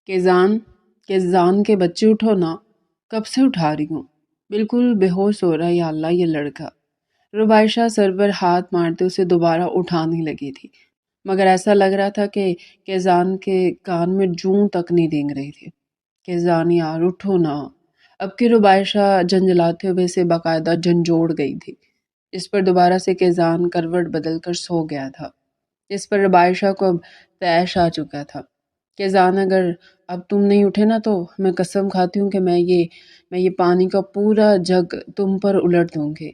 کیزان کیزان کے بچے اٹھو نا، کب سے اٹھا رہی ہوں، بالکل بے ہوش ہو رہا ہے، یا اللہ یہ لڑکا۔ ربائشہ سر پر ہاتھ مارتے اسے دوبارہ اٹھانے لگی تھی، مگر ایسا لگ رہا تھا کہ کیزان کے کان میں جوں تک نہیں رینگ رہی تھی۔ کیزان یار اٹھو نا۔ اب کی ربائشہ جھنجھلاتے ہوئے سے باقاعدہ جھنجھوڑ گئی تھی، اس پر دوبارہ سے کیزان کروٹ بدل کر سو گیا تھا، جس پر ربائشہ کو اب طیش آ چکا تھا۔ کیزان اگر اب تم نہیں اٹھے نا تو میں قسم کھاتی ہوں کہ میں یہ پانی کا پورا جگ تم پر الٹ دوں گی۔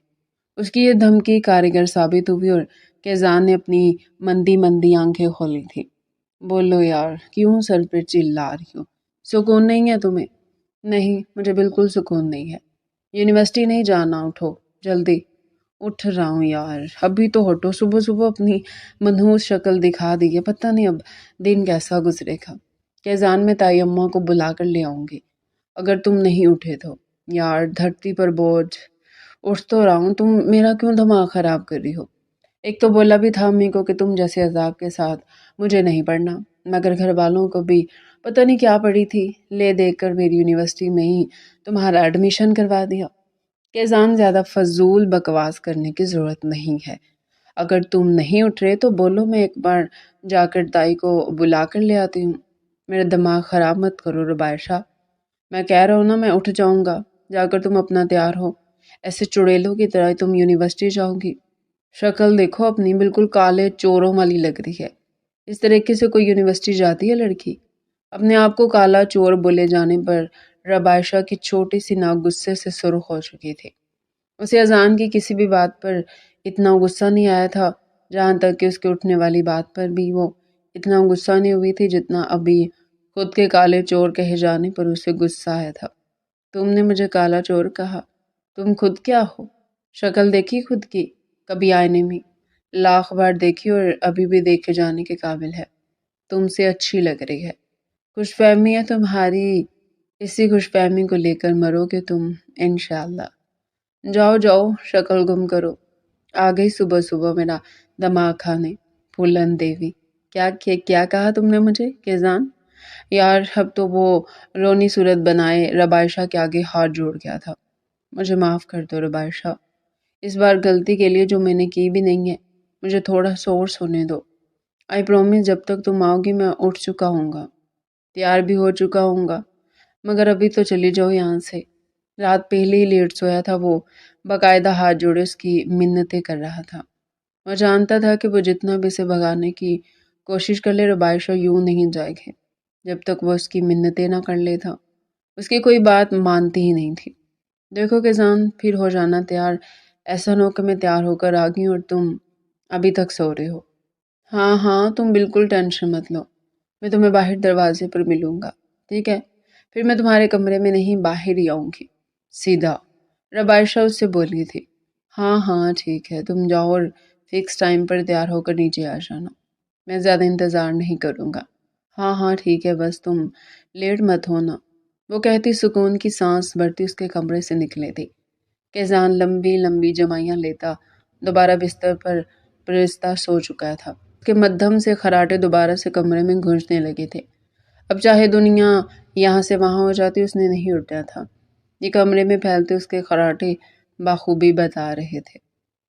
اس کی یہ دھمکی کارگر ثابت ہوئی اور کیزان نے اپنی مندی مندی آنکھیں کھولی تھی۔ بولو یار، کیوں سر پہ چلا رہی ہو؟ سکون نہیں ہے تمہیں؟ نہیں، مجھے بالکل سکون نہیں ہے۔ یونیورسٹی نہیں جانا، اٹھو جلدی۔ اٹھ رہا ہوں یار، ابھی تو ہٹو۔ صبح صبح اپنی منحوس شکل دکھا دی ہے، پتہ نہیں اب دن کیسا گزرے گا۔ کیزان میں تائی اماں کو بلا کر لے آؤں گی اگر تم نہیں اٹھے تو۔ یار دھرتی پر بوجھ، اٹھ تو رہا ہوں، تم میرا کیوں دماغ خراب کر رہی ہو؟ ایک تو بولا بھی تھا امی کو کہ تم جیسے عذاب کے ساتھ مجھے نہیں پڑھنا، مگر گھر والوں کو بھی پتہ نہیں کیا پڑی تھی، لے دے کر میری یونیورسٹی میں ہی تمہارا ایڈمیشن کروا دیا۔ کیزان زیادہ فضول بکواس کرنے کی ضرورت نہیں ہے، اگر تم نہیں اٹھ رہے تو بولو، میں ایک بار جا کر تائی کو بلا کر لے آتی ہوں۔ میرا دماغ خراب مت کرو ربائشہ، میں کہہ رہا ہوں نا میں اٹھ جاؤں گا، جا کر تم اپنا تیار ہو، ایسے چڑیلوں کی طرح تم یونیورسٹی جاؤ گی؟ شکل دیکھو اپنی، بالکل کالے چوروں والی لگ رہی ہے۔ اس طریقے سے کوئی یونیورسٹی جاتی ہے لڑکی؟ اپنے آپ کو کالا چور بولے جانے پر ربائشہ کی چھوٹی سی ناک غصے سے سرخ ہو چکی تھی۔ اسے اذان کی کسی بھی بات پر اتنا غصہ نہیں آیا تھا، جہاں تک کہ اس کے اٹھنے والی بات پر بھی وہ اتنا غصہ نہیں ہوئی تھی جتنا ابھی خود کے کالے چور کہے جانے پر اسے غصہ آیا تھا۔ تم نے مجھے کالا چور کہا؟ تم خود کیا ہو؟ شکل دیکھی خود کی کبھی آئینے میں؟ لاکھ بار دیکھی اور ابھی بھی دیکھے جانے کے قابل ہے، تم سے اچھی لگ رہی ہے۔ خوش فہمی ہے تمہاری، اسی خوش فہمی کو لے کر مرو گے تم انشاءاللہ۔ جاؤ جاؤ، شکل گم کرو۔ آ گئی صبح صبح میرا دماغ کھانے، پھولن دیوی۔ کیا کہا تم نے مجھے کیزان؟ یار اب تو وہ رونی صورت بنائے ربائشہ کے آگے ہاتھ جوڑ گیا تھا۔ مجھے معاف کر دو ربائشہ، اس بار غلطی کے لیے جو میں نے کی بھی نہیں ہے، مجھے تھوڑا سا اور سونے دو۔ آئی پرومس جب تک تم آؤ گی میں اٹھ چکا ہوں گا، تیار بھی ہو چکا ہوں گا، مگر ابھی تو چلی جاؤ یہاں سے۔ رات پہلے ہی لیٹ سویا تھا وہ، باقاعدہ ہاتھ جوڑے اس کی منتیں کر رہا تھا۔ وہ جانتا تھا کہ وہ جتنا بھی اسے بھگانے کی کوشش کر لے ربائشہ یوں نہیں جائے گے جب تک وہ اس کی منتیں نہ کر لے تھا۔ اس کی کوئی بات مانتی ہی نہیں تھی۔ دیکھو کیزان، پھر ہو جانا تیار، ایسا نہ ہو کہ میں تیار ہو کر آ گئی اور تم ابھی تک سو رہے ہو۔ ہاں ہاں، تم بالکل ٹینشن مت لو، میں تمہیں باہر دروازے پر ملوں گا، ٹھیک ہے؟ پھر میں تمہارے کمرے میں نہیں، باہر ہی آؤں گی سیدھا۔ ربائشہ اس سے بولی تھی۔ ہاں ہاں ٹھیک ہے، تم جاؤ اور فکس ٹائم پر تیار ہو کر نیچے آ جانا، میں زیادہ انتظار نہیں کروں گا۔ ہاں ہاں ٹھیک ہے، بس تم لیٹ مت ہونا، وہ کہتی سکون کی سانس بھرتی اس کے کمرے سے نکلے تھی۔ کیزان لمبی لمبی جمائیاں لیتا دوبارہ بستر پر پرستہ سو چکا تھا، اس کے مدھم سے خراٹے دوبارہ سے کمرے میں گونجنے لگے تھے۔ اب چاہے دنیا یہاں سے وہاں ہو جاتی، اس نے نہیں اٹھا تھا، یہ کمرے میں پھیلتے اس کے خراٹے بخوبی بتا رہے تھے۔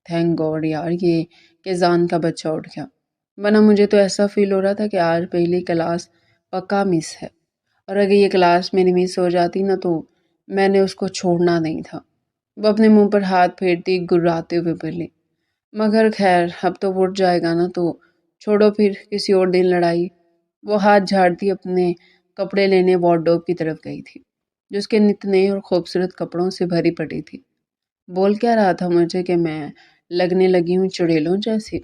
تھینک گاڈ یار، یہ کیزان کا بچہ اٹھ گیا، ورنہ مجھے تو ایسا فیل ہو رہا تھا کہ آج پہلی کلاس پکا مس ہے، اور اگر یہ کلاس میری مس ہو جاتی نا تو میں نے اس کو چھوڑنا نہیں تھا۔ وہ اپنے منہ پر ہاتھ پھیرتی گراتے ہوئے بولی، مگر خیر اب تو وہ اٹھ جائے گا نا تو چھوڑو، پھر کسی اور دن لڑائی۔ وہ ہاتھ جھاڑتی اپنے کپڑے لینے وارڈروب کی طرف گئی تھی، جو اس کے نت نئے اور خوبصورت کپڑوں سے بھری پڑی تھی۔ بول کیا رہا تھا مجھے کہ میں لگنے لگی ہوں چڑیلوں جیسی؟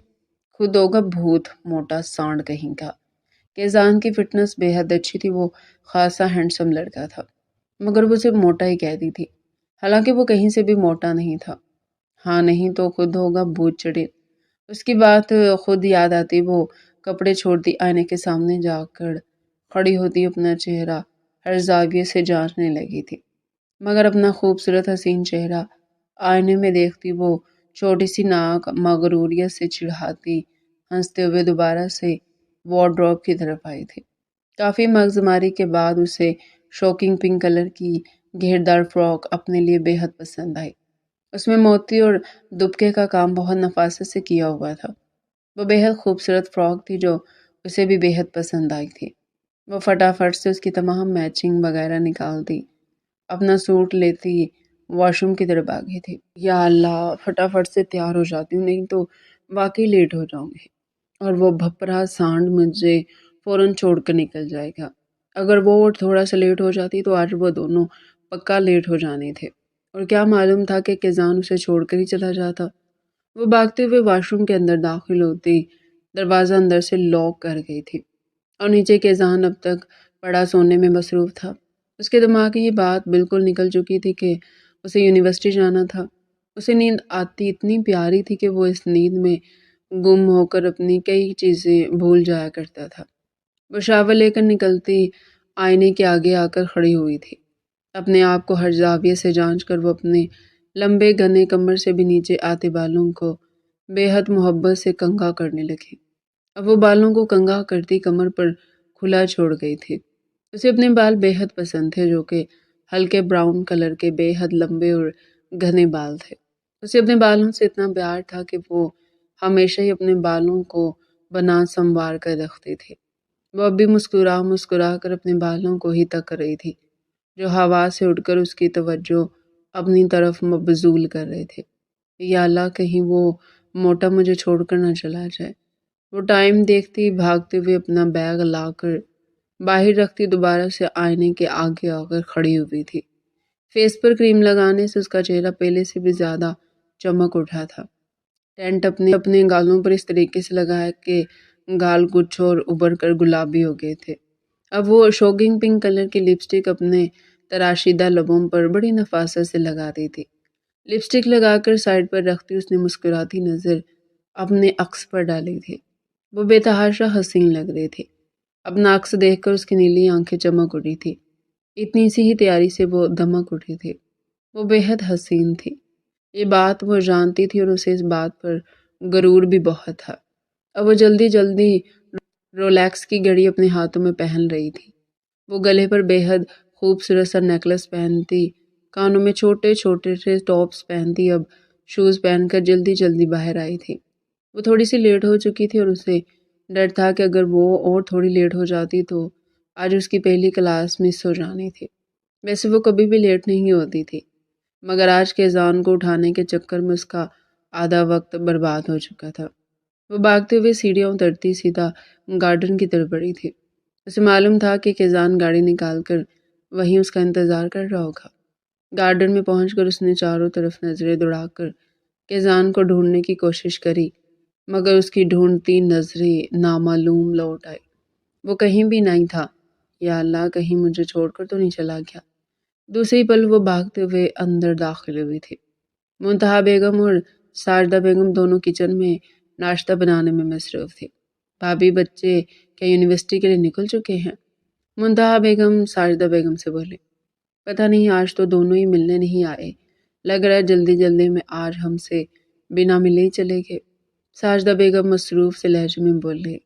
خود ہوگا بھوت، موٹا سانڈ کہیں کا۔ کیزان کی فٹنس بے حد اچھی تھی، وہ خاصا ہینڈسم لڑکا تھا، مگر وہ صرف موٹا ہی کہتی تھی، حالانکہ وہ کہیں سے بھی موٹا نہیں تھا۔ ہاں نہیں تو خود ہوگا بھوت چڑیل۔ اس کی بات خود یاد آتی، وہ کپڑے چھوڑتی آئینے کے سامنے جا کر کھڑی ہوتی، اپنا چہرہ ہر زاویے سے جانچنے لگی تھی، مگر اپنا خوبصورت حسین چہرہ آئینے میں دیکھتی وہ چھوٹی سی ناک مغروریت سے چڑھاتی ہنستے ہوئے دوبارہ سے وارڈروب کی طرف آئی تھی۔ کافی مغزماری کے بعد اسے شوکنگ پنک کلر کی گھیردار فراک اپنے لیے بے حد پسند آئی۔ اس میں موتی اور دبکے کا کام بہت نفاست سے کیا ہوا تھا۔ وہ بے حد خوبصورت فراک تھی جو اسے بھی بے حد پسند آئی تھی۔ وہ فٹافٹ سے اس کی تمام میچنگ وغیرہ نکال دی، اپنا سوٹ لیتی واش روم کی طرف آگئی تھی۔ یا اللہ، فٹافٹ سے تیار ہو جاتی ہوں، نہیں تو واقعی لیٹ ہو جاؤں گی اور وہ بھپرا سانڈ مجھے فوراً چھوڑ کر نکل جائے گا۔ اگر وہ تھوڑا سا لیٹ ہو جاتی تو آج وہ دونوں پکا لیٹ ہو جانے تھے، اور کیا معلوم تھا کہ کیزان اسے چھوڑ کر ہی چلا جاتا۔ وہ بھاگتے ہوئے واش روم کے اندر داخل ہوتی دروازہ اندر سے لاک کر گئی تھی، اور نیچے کیزان اب تک پڑا سونے میں مصروف تھا۔ اس کے دماغ کی یہ بات بالکل نکل چکی تھی کہ اسے یونیورسٹی جانا تھا۔ اسے نیند آتی اتنی پیاری تھی کہ وہ اس نیند میں گم ہو کر اپنی کئی چیزیں بھول جایا کرتا تھا۔ وہ شاور لے کر نکلتی آئینے کے آگے آ کر کھڑی ہوئی تھی۔ اپنے آپ کو ہر زاویے سے جانچ کر وہ اپنے لمبے گھنے کمر سے بھی نیچے آتے بالوں کو بے حد محبت سے کنگھا کرنے لگی۔ اب وہ بالوں کو کنگھا کرتی کمر پر کھلا چھوڑ گئی تھی۔ اسے اپنے بال بے حد پسند تھے، جو کہ ہلکے براؤن کلر کے بے حد لمبے اور گھنے بال تھے۔ اسے اپنے بالوں سے اتنا پیار تھا کہ وہ ہمیشہ ہی اپنے بالوں کو بنا سنوار کر رکھتی تھی۔ وہ اب بھی مسکرا مسکرا کر اپنے بالوں کو ہی تک رہی تھی، جو ہوا سے اڑ کر اس کی توجہ اپنی طرف مبذول کر رہے تھے۔ یا اللہ، کہیں وہ موٹا مجھے چھوڑ کر نہ چلا جائے۔ وہ ٹائم دیکھتی بھاگتے ہوئے اپنا بیگ لا کر باہر رکھتی دوبارہ سے آئینے کے آگے آ کر کھڑی ہوئی تھی۔ فیس پر کریم لگانے سے اس کا چہرہ پہلے سے بھی زیادہ چمک اٹھا تھا۔ ٹینٹ اپنے گالوں پر اس طریقے سے لگایا کہ گال گچھوں اور ابھر کر گلابی ہو گئے تھے۔ اب وہ شوکنگ پنک کلر کی لپسٹک اپنے تراشیدہ لبوں پر بڑی نفاست سے لگا دی تھی۔ لپسٹک لگا کر سائڈ پر رکھتی اس نے مسکراتی نظر اپنے عکس پر ڈالی تھی۔ وہ بے تحاشا حسین لگ رہی تھی۔ اپنا عکس دیکھ کر اس کی نیلی آنکھیں چمک اٹھی تھی۔ اتنی سی ہی تیاری سے وہ دمک اٹھی تھی۔ وہ بے حد حسین تھی، یہ بات وہ جانتی تھی، اور اسے اس بات پر غرور بھی بہت تھا۔ اب وہ جلدی جلدی رولیکس کی گھڑی اپنے ہاتھوں میں پہن رہی تھی۔ وہ گلے پر بے حد خوبصورت سا نیکلس پہنتی، کانوں میں چھوٹے چھوٹے سے ٹاپس پہنتی، اب شوز پہن کر جلدی جلدی باہر آئی تھی۔ وہ تھوڑی سی لیٹ ہو چکی تھی، اور اسے ڈر تھا کہ اگر وہ اور تھوڑی لیٹ ہو جاتی تو آج اس کی پہلی کلاس مس ہو جانی تھی۔ ویسے وہ کبھی بھی لیٹ نہیں ہوتی تھی، مگر آج کیزان کو اٹھانے کے چکر میں اس کا آدھا وقت برباد ہو چکا تھا۔ وہ بھاگتے ہوئے سیڑھیاں اترتی سیدھا گارڈن کی طرف بڑھی تھی۔ اسے معلوم تھا کہ کیزان گاڑی نکال کر وہیں اس کا انتظار کر رہا ہوگا۔ گارڈن میں پہنچ کر اس نے چاروں طرف نظریں دوڑا کر کیزان کو ڈھونڈنے کی کوشش کری، مگر اس کی ڈھونڈتی نظریں نامعلوم لوٹ آئی۔ وہ کہیں بھی نہیں تھا۔ یا اللہ، کہیں مجھے چھوڑ کر تو نہیں چلا گیا۔ دوسری پل وہ بھاگتے ہوئے اندر داخل ہوئی تھی۔ منتہا بیگم اور ساجدہ بیگم دونوں کچن میں ناشتہ بنانے میں مصروف تھی۔ بھابھی، بچے کیا یونیورسٹی کے لیے نکل چکے ہیں؟ منتہا بیگم ساجدہ بیگم سے بولے۔ پتہ نہیں، آج تو دونوں ہی ملنے نہیں آئے، لگ رہا ہے جلدی جلدی میں آج ہم سے بنا ملے ہی چلے گئے۔ ساجدہ بیگم مصروف سے لہجے میں بولے۔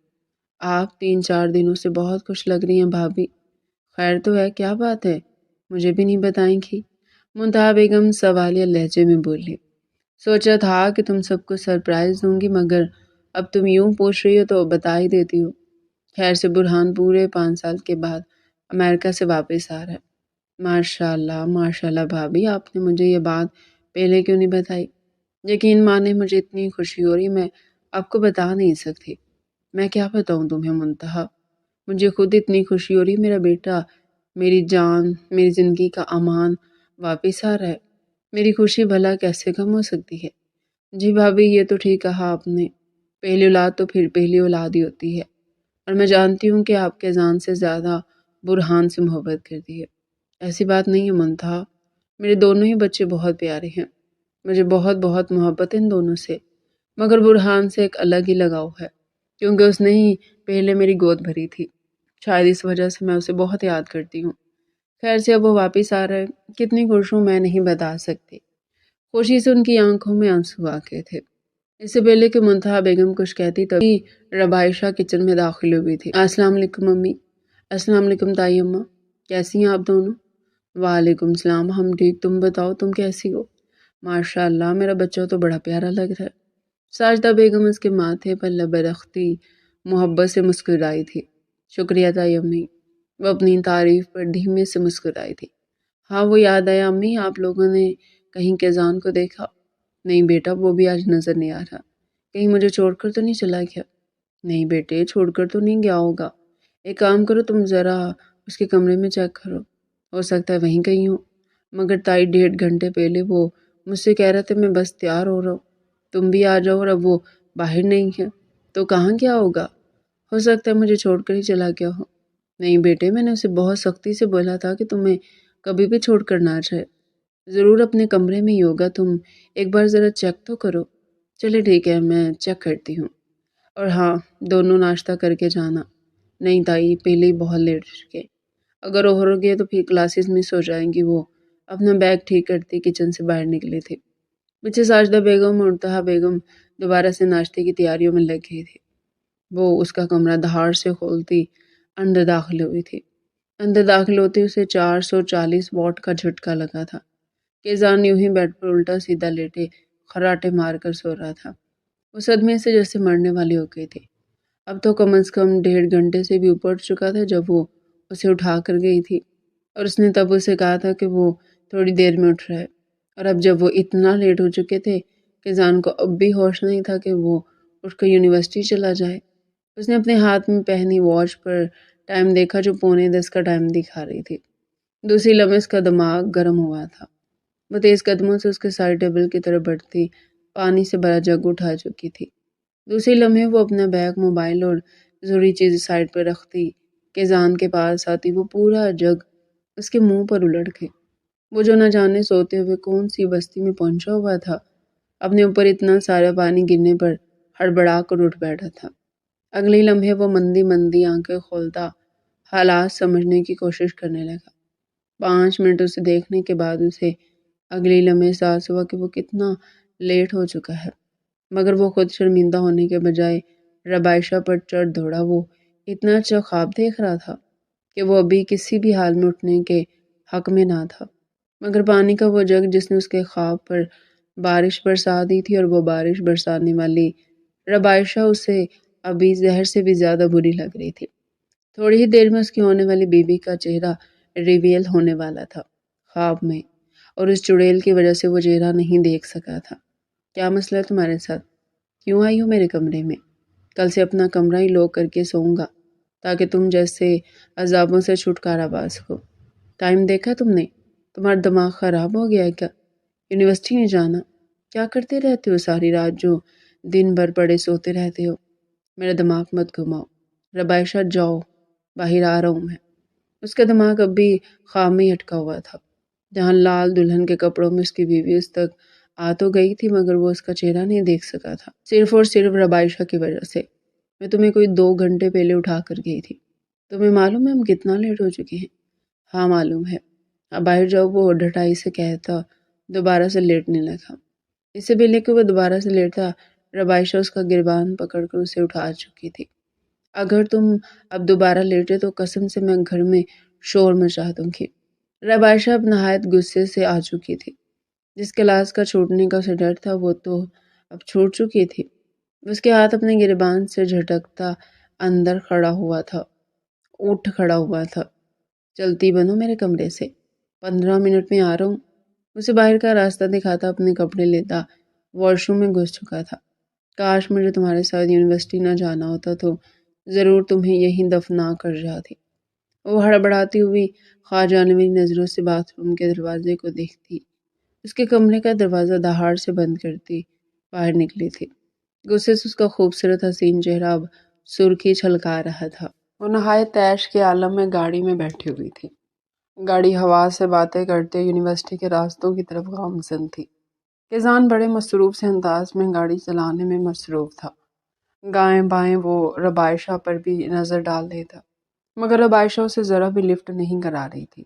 آپ 3-4 دنوں سے بہت خوش لگ رہی ہیں بھابھی، خیر تو ہے؟ کیا بات ہے، مجھے بھی نہیں بتائیں گی؟ منتہا بیگم سوالیہ لہجے میں بولی۔ سوچا تھا کہ تم سب کو سرپرائز دوں گی، مگر اب تم یوں پوچھ رہی ہو تو بتا ہی دیتی ہوں۔ خیر سے برہان پورے 5 سال کے بعد امریکہ سے واپس آ رہا ہے۔ ماشاء اللہ بھابھی، آپ نے مجھے یہ بات پہلے کیوں نہیں بتائی؟ یقین مانے، مجھے اتنی خوشی ہو رہی، میں آپ کو بتا نہیں سکتی۔ میں کیا بتاؤں تمہیں منتہا، مجھے خود اتنی خوشی ہو رہی، میرا بیٹا، میری جان، میری زندگی کا امان واپس آ رہا ہے۔ میری خوشی بھلا کیسے کم ہو سکتی ہے؟ جی بھابھی، یہ تو ٹھیک کہا آپ نے، پہلی اولاد تو پھر پہلی اولاد ہی ہوتی ہے، اور میں جانتی ہوں کہ آپ کے جان سے زیادہ برہان سے محبت کرتی ہے۔ ایسی بات نہیں ہے منتہا، میرے دونوں ہی بچے بہت پیارے ہیں، مجھے بہت بہت محبت ہے ان دونوں سے، مگر برہان سے ایک الگ ہی لگاؤ ہے، کیونکہ اس نے ہی پہلے میری گود بھری تھی، شاید اس وجہ سے میں اسے بہت یاد کرتی ہوں۔ خیر سے اب وہ واپس آ رہا ہے، کتنی خوش ہوں میں نہیں بتا سکتی۔ خوشی سے ان کی آنکھوں میں آنسو آ گئے تھے۔ اس سے پہلے کہ منتہا بیگم کچھ کہتی تبھی ربائشہ کچن میں داخل ہوئی تھی۔ السلام علیکم ممی، السلام علیکم تائی اماں، کیسی ہیں آپ دونوں؟ وعلیکم السلام، ہم ٹھیک، تم بتاؤ تم کیسی ہو؟ ماشاء اللہ میرا بچہ تو بڑا پیارا لگ رہا ہے۔ ساجدہ بیگم اس کے ماتھے پر لب رختی محبت سے مسکرائی تھی۔ شکریہ تائی امی، وہ اپنی تعریف پر دھیمے سے مسکرائی تھی۔ ہاں وہ یاد آیا امی، آپ لوگوں نے کہیں کیزان کو دیکھا؟ نہیں بیٹا، وہ بھی آج نظر نہیں آ رہا۔ کہیں مجھے چھوڑ کر تو نہیں چلا گیا؟ نہیں بیٹے، چھوڑ کر تو نہیں گیا ہوگا۔ ایک کام کرو، تم ذرا اس کے کمرے میں چیک کرو، ہو سکتا ہے وہیں کہیں ہو۔ مگر تائی 1.5 گھنٹے پہلے وہ مجھ سے کہہ رہا تھا میں بس تیار ہو رہا ہوں، تم بھی آ جاؤ، اور اب وہ باہر نہیں ہے تو کہاں گیا ہوگا؟ ہو سکتا ہے مجھے چھوڑ کر ہی چلا گیا ہو۔ نہیں بیٹے، میں نے اسے بہت سختی سے بولا تھا کہ تمہیں کبھی بھی چھوڑ کر نہ جائے۔ ضرور اپنے کمرے میں ہی ہوگا، تم ایک بار ذرا چیک تو کرو۔ چلے ٹھیک ہے، میں چیک کرتی ہوں۔ اور ہاں، دونوں ناشتہ کر کے جانا۔ نہیں تائی، پہلے ہی بہت لیٹ ہو چکے، اگر ہو گئے تو پھر کلاسز مس ہو جائیں گی۔ وہ اپنا بیگ ٹھیک کرتی کچن سے باہر نکلے تھے۔ پیچھے ساجدہ بیگم اور طہا بیگم دوبارہ سے ناشتے کی تیاریوں میں لگ گئی تھی۔ وہ اس کا کمرہ دھاڑ سے کھولتی اندر داخل ہوئی تھی۔ اندر داخل ہوتے اسے 440 واٹ کا جھٹکا لگا تھا۔ کیزان یوں ہی بیڈ پر الٹا سیدھا لیٹے خراٹے مار کر سو رہا تھا۔ وہ صدمے سے جیسے مرنے والی ہو گئی تھی۔ اب تو کم از کم 1.5 گھنٹے سے بھی اوپر چکا تھا جب وہ اسے اٹھا کر گئی تھی، اور اس نے تب اسے کہا تھا کہ وہ تھوڑی دیر میں اٹھ رہا ہے۔ اور اب جب وہ اتنا لیٹ ہو چکے تھے کہ جان کو اب بھی ہوش نہیں تھا کہ وہ اٹھ کر یونیورسٹی چلا جائے۔ اس نے اپنے ہاتھ میں پہنی واچ پر ٹائم دیکھا جو 9:45 کا ٹائم دکھا رہی تھی۔ دوسری لمحے اس کا دماغ گرم ہوا تھا۔ وہ تیز قدموں سے اس کے سائڈ ٹیبل کی طرف بڑھتی پانی سے بھرا جگ اٹھا چکی تھی۔ دوسری لمحے وہ اپنا بیگ، موبائل اور ضروری چیزیں سائڈ پر رکھتی کیزان کے پاس آتی، وہ پورا جگ اس کے منہ پر الٹ گئی۔ وہ جو نہ جانے سوتے ہوئے کون سی بستی میں پہنچا ہوا تھا، اپنے اوپر اتنا سارا پانی گرنے پر ہڑبڑا کر اٹھ بیٹھا تھا۔ اگلی لمحے وہ مندی مندی آنکھیں کھولتا حالات سمجھنے کی کوشش کرنے لگا۔ 5 منٹ اسے دیکھنے کے بعد اسے اگلی لمحے احساس ہوا کہ وہ کتنا لیٹ ہو چکا ہے، مگر وہ خود شرمندہ ہونے کے بجائے ربائشہ پر چڑھ دوڑا۔ وہ اتنا اچھا خواب دیکھ رہا تھا کہ وہ ابھی کسی بھی حال میں اٹھنے کے حق میں نہ تھا، مگر پانی کا وہ جگ جس نے اس کے خواب پر بارش برسا دی تھی، اور وہ بارش برسانے والی ربائشہ اسے ابھی زہر سے بھی زیادہ بری لگ رہی تھی۔ تھوڑی ہی دیر میں اس کی ہونے والی بیوی کا چہرہ ریویل ہونے والا تھا خواب میں، اور اس چڑیل کی وجہ سے وہ چہرہ نہیں دیکھ سکا تھا۔ کیا مسئلہ ہے تمہارے ساتھ؟ کیوں آئی ہو میرے کمرے میں؟ کل سے اپنا کمرہ ہی لوک کر کے سوؤں گا تاکہ تم جیسے عذابوں سے چھٹکارا پا سکو۔ ٹائم دیکھا تم نے؟ تمہارا دماغ خراب ہو گیا ہے کیا؟ یونیورسٹی نہیں جانا؟ کیا کرتے رہتے ہو ساری رات جو دن بھر پڑے سوتے رہتے ہو؟ میرا دماغ مت گھماؤ۔ ربائشہ جاؤ، باہر آ رہا ہوں میں۔ اس کا دماغ اب بھی خواب میں اٹکا ہوا تھا، جہاں لال دلہن کے کپڑوں میں اس کی بیوی اس تک آ تو گئی تھی، مگر وہ اس کا چہرہ نہیں دیکھ سکا تھا، صرف اور صرف ربائشہ کی وجہ سے۔ میں تمہیں کوئی 2 گھنٹے پہلے اٹھا کر گئی تھی، تمہیں معلوم ہے ہم کتنا لیٹ ہو چکے ہیں؟ ہاں معلوم ہے۔ اب باہر جاؤ، وہ ڈھٹائی سے کہتا دوبارہ سے لیٹنے لگا۔ اس سے پہلے کہ وہ دوبارہ سے لیٹا، ربائشہ اس کا گریبان پکڑ کر اسے اٹھا چکی تھی۔ اگر تم اب دوبارہ لیٹے تو قسم سے میں گھر میں شور مچا دوں گی۔ ربائشہ اب نہایت غصے سے آ چکی تھی۔ جس کلاس کا چھوٹنے کا اسے ڈر تھا وہ تو اب چھوٹ چکی تھی۔ اس کے ہاتھ اپنے گریبان سے جھٹکتا اندر کھڑا ہوا تھا، اٹھ کھڑا ہوا تھا۔ چلتی بنو میرے کمرے سے، 15 منٹ میں آ رہا ہوں۔ اسے باہر کا راستہ دکھاتا اپنے کپڑے لیتا واش روم میں گھس چکا تھا۔ کاش مجھے تمہارے ساتھ یونیورسٹی نہ جانا ہوتا تو ضرور تمہیں یہیں دفنا کر جاتی۔ وہ ہڑبڑاتی ہوئی خواہ جانے والی نظروں سے باتھ روم کے دروازے کو دیکھتی اس کے کمرے کا دروازہ دہاڑ سے بند کرتی باہر نکلی تھی۔ غصے سے اس کا خوبصورت حسین چہرہ اب سرخی چھلکا رہا تھا۔ وہ نہایت عیش کے عالم میں گاڑی میں بیٹھی ہوئی تھی۔ گاڑی ہوا سے باتیں کرتے یونیورسٹی کے راستوں کی طرف گامزن تھی۔ کیزان بڑے مصروف سے انداز میں گاڑی چلانے میں مصروف تھا۔ گائیں بائیں وہ ربائشہ پر بھی نظر ڈال لیتا، مگر ربائشہ اسے ذرا بھی لفٹ نہیں کرا رہی تھی۔